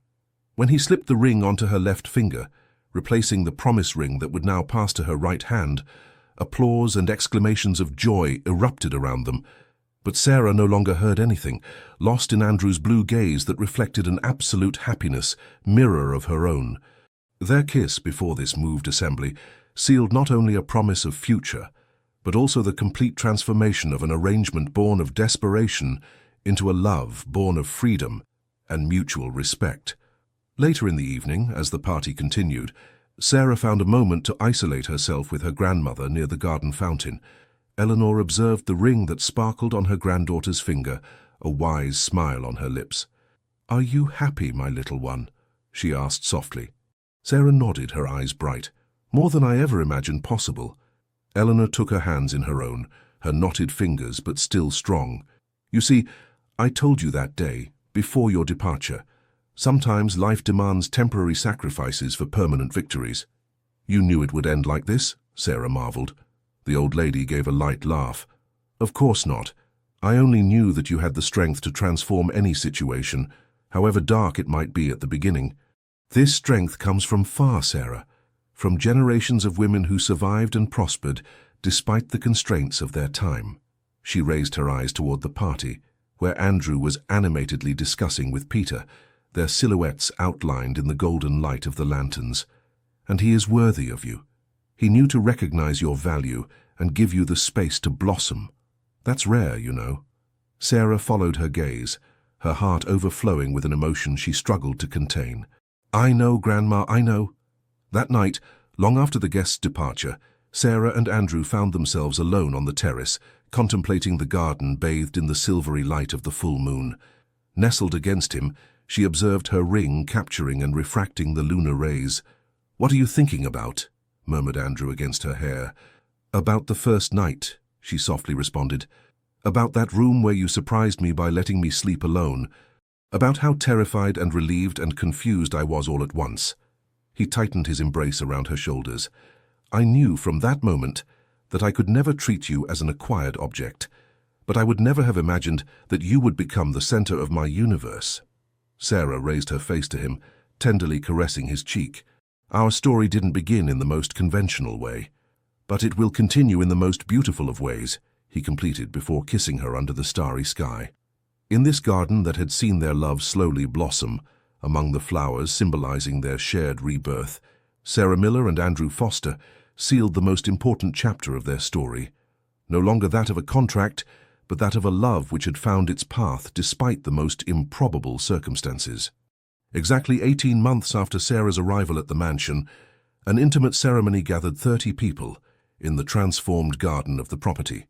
When he slipped the ring onto her left finger, replacing the promise ring that would now pass to her right hand, applause and exclamations of joy erupted around them. But Sarah no longer heard anything, lost in Andrew's blue gaze that reflected an absolute happiness, mirror of her own. Their kiss before this moved assembly sealed not only a promise of future, but also the complete transformation of an arrangement born of desperation into a love born of freedom and mutual respect. Later in the evening, as the party continued, Sarah found a moment to isolate herself with her grandmother near the garden fountain. Eleanor observed the ring that sparkled on her granddaughter's finger, a wise smile on her lips. "Are you happy, my little one?" she asked softly. Sarah nodded, her eyes bright. "More than I ever imagined possible." Eleanor took her hands in her own, her knotted fingers but still strong. "You see, I told you that day, before your departure. Sometimes life demands temporary sacrifices for permanent victories." "You knew it would end like this?" Sarah marveled. The old lady gave a light laugh. "Of course not. I only knew that you had the strength to transform any situation, however dark it might be at the beginning. This strength comes from far, Sarah, from generations of women who survived and prospered despite the constraints of their time." She raised her eyes toward the party, where Andrew was animatedly discussing with Peter, their silhouettes outlined in the golden light of the lanterns. "And he is worthy of you. He knew to recognize your value and give you the space to blossom. That's rare, you know." Sarah followed her gaze, her heart overflowing with an emotion she struggled to contain. "I know, Grandma, I know." That night, long after the guests' departure, Sarah and Andrew found themselves alone on the terrace, contemplating the garden bathed in the silvery light of the full moon. Nestled against him, she observed her ring capturing and refracting the lunar rays. "What are you thinking about?" murmured Andrew against her hair. "About the first night," she softly responded. "About that room where you surprised me by letting me sleep alone. About how terrified and relieved and confused I was all at once." He tightened his embrace around her shoulders. "I knew from that moment that I could never treat you as an acquired object, but I would never have imagined that you would become the center of my universe." Sarah raised her face to him, tenderly caressing his cheek. "Our story didn't begin in the most conventional way, but it will continue in the most beautiful of ways," he completed before kissing her under the starry sky. In this garden that had seen their love slowly blossom, among the flowers symbolizing their shared rebirth, Sarah Miller and Andrew Foster sealed the most important chapter of their story. No longer that of a contract, but that of a love which had found its path despite the most improbable circumstances. Exactly 18 months after Sarah's arrival at the mansion, an intimate ceremony gathered 30 people in the transformed garden of the property.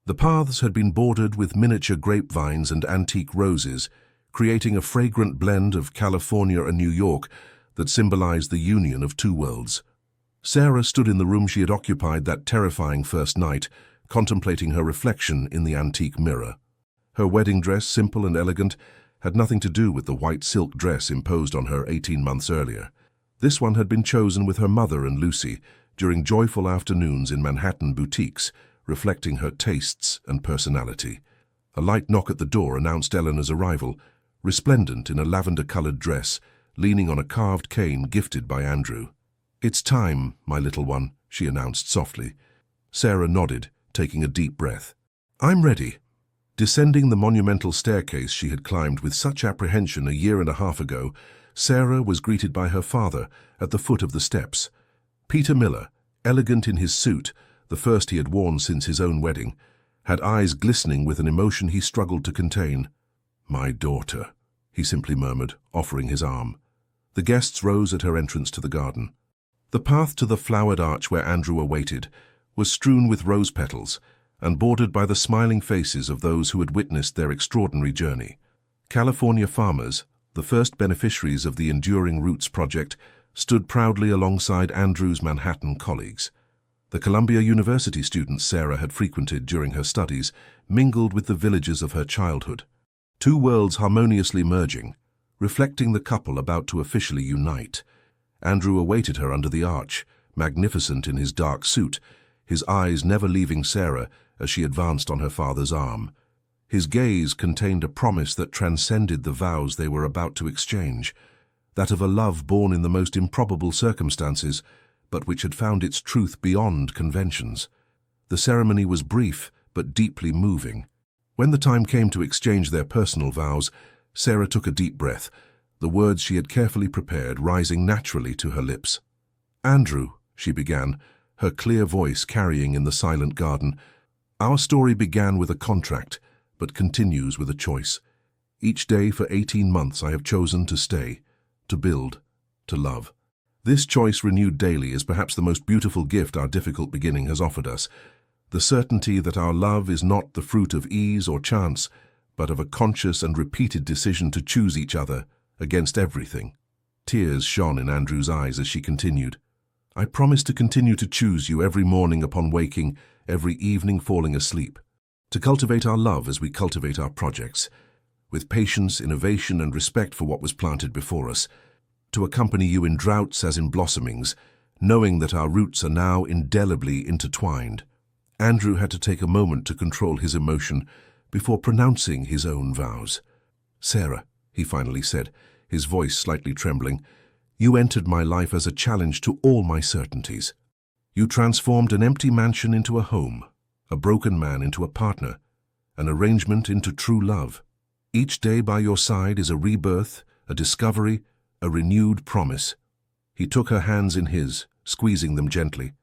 The paths had been bordered with miniature grapevines and antique roses, creating a fragrant blend of California and New York that symbolized the union of two worlds. Sarah stood in the room she had occupied that terrifying first night, contemplating her reflection in the antique mirror. Her wedding dress, simple and elegant, had nothing to do with the white silk dress imposed on her 18 months earlier. This one had been chosen with her mother and Lucy during joyful afternoons in Manhattan boutiques, reflecting her tastes and personality. A light knock at the door announced Eleanor's arrival, resplendent in a lavender-colored dress, leaning on a carved cane gifted by Andrew. "It's time, my little one," she announced softly. Sarah nodded, taking a deep breath. "I'm ready." Descending the monumental staircase she had climbed with such apprehension a year and a half ago, Sarah was greeted by her father at the foot of the steps. Peter Miller, elegant in his suit, the first he had worn since his own wedding, had eyes glistening with an emotion he struggled to contain. "My daughter," he simply murmured, offering his arm. The guests rose at her entrance to the garden. The path to the flowered arch where Andrew awaited was strewn with rose petals and bordered by the smiling faces of those who had witnessed their extraordinary journey. California farmers, the first beneficiaries of the Enduring Roots project, stood proudly alongside Andrew's Manhattan colleagues. The Columbia University students Sarah had frequented during her studies mingled with the villagers of her childhood. Two worlds harmoniously merging, reflecting the couple about to officially unite. Andrew awaited her under the arch, magnificent in his dark suit, his eyes never leaving Sarah as she advanced on her father's arm. His gaze contained a promise that transcended the vows they were about to exchange, that of a love born in the most improbable circumstances, but which had found its truth beyond conventions. The ceremony was brief, but deeply moving. When the time came to exchange their personal vows, Sarah took a deep breath, the words she had carefully prepared rising naturally to her lips. "Andrew," she began, her clear voice carrying in the silent garden, "our story began with a contract, but continues with a choice. Each day for 18 months I have chosen to stay, to build, to love. This choice renewed daily is perhaps the most beautiful gift our difficult beginning has offered us. The certainty that our love is not the fruit of ease or chance, but of a conscious and repeated decision to choose each other against everything." Tears shone in Andrew's eyes as she continued. "I promise to continue to choose you every morning upon waking, every evening falling asleep, to cultivate our love as we cultivate our projects, with patience, innovation, and respect for what was planted before us, to accompany you in droughts as in blossomings, knowing that our roots are now indelibly intertwined." Andrew had to take a moment to control his emotion before pronouncing his own vows. "Sarah," he finally said, his voice slightly trembling, "you entered my life as a challenge to all my certainties. You transformed an empty mansion into a home, a broken man into a partner, an arrangement into true love. Each day by your side is a rebirth, a discovery, a renewed promise." He took her hands in his, squeezing them gently.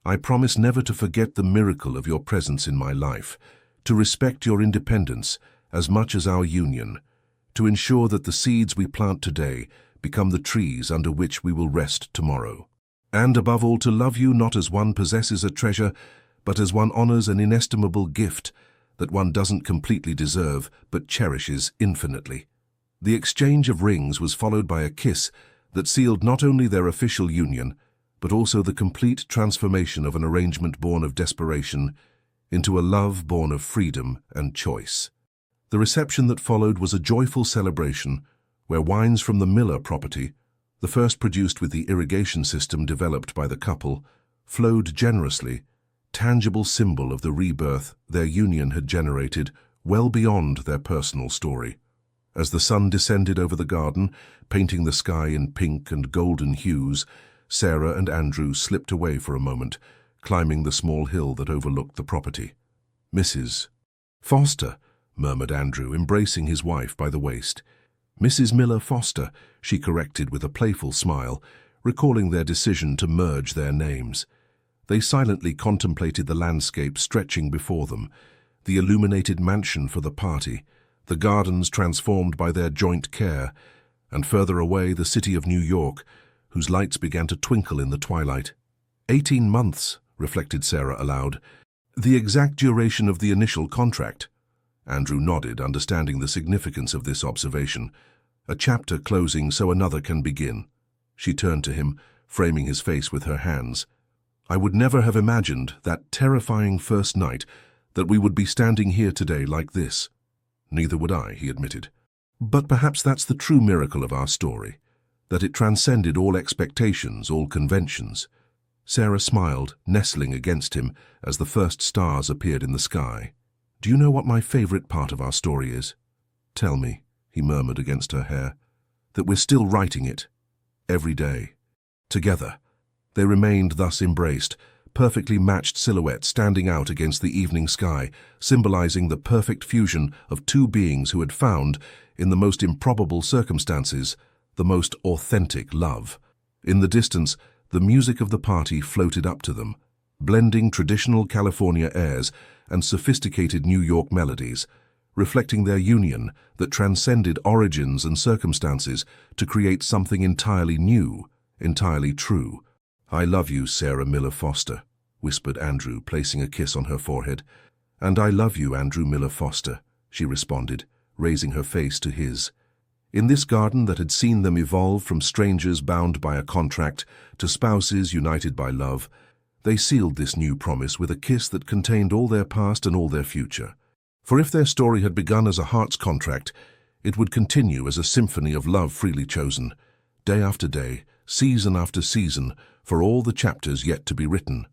"I promise never to forget the miracle of your presence in my life, to respect your independence as much as our union, to ensure that the seeds we plant today become the trees under which we will rest tomorrow. And above all, to love you not as one possesses a treasure, but as one honors an inestimable gift that one doesn't completely deserve but cherishes infinitely." The exchange of rings was followed by a kiss that sealed not only their official union, but also the complete transformation of an arrangement born of desperation into a love born of freedom and choice. The reception that followed was a joyful celebration where wines from the Miller property, the first produced with the irrigation system developed by the couple, flowed generously, tangible symbol of the rebirth their union had generated well beyond their personal story. As the sun descended over the garden, painting the sky in pink and golden hues, Sarah and Andrew slipped away for a moment, climbing the small hill that overlooked the property. "Mrs. Foster," murmured Andrew, embracing his wife by the waist. "Mrs. Miller Foster," she corrected with a playful smile, recalling their decision to merge their names. They silently contemplated the landscape stretching before them, the illuminated mansion for the party, the gardens transformed by their joint care, and further away the city of New York, whose lights began to twinkle in the twilight. 18 months, reflected Sarah aloud. The exact duration of the initial contract. Andrew nodded, understanding the significance of this observation. A chapter closing so another can begin. She turned to him, framing his face with her hands. "I would never have imagined that terrifying first night that we would be standing here today like this." "Neither would I," he admitted. "But perhaps that's the true miracle of our story, that it transcended all expectations, all conventions." Sarah smiled, nestling against him as the first stars appeared in the sky. "Do you know what my favorite part of our story is?" "Tell me," he murmured against her hair. "That we're still writing it. Every day. Together." They remained thus embraced, perfectly matched silhouettes standing out against the evening sky, symbolizing the perfect fusion of two beings who had found, in the most improbable circumstances, the most authentic love. In the distance, the music of the party floated up to them, blending traditional California airs and sophisticated New York melodies, reflecting their union that transcended origins and circumstances to create something entirely new, entirely true. "I love you, Sarah Miller Foster," whispered Andrew, placing a kiss on her forehead. "And I love you, Andrew Miller Foster," she responded, raising her face to his. In this garden that had seen them evolve from strangers bound by a contract to spouses united by love, they sealed this new promise with a kiss that contained all their past and all their future. For if their story had begun as a heart's contract, it would continue as a symphony of love freely chosen, day after day, season after season, for all the chapters yet to be written.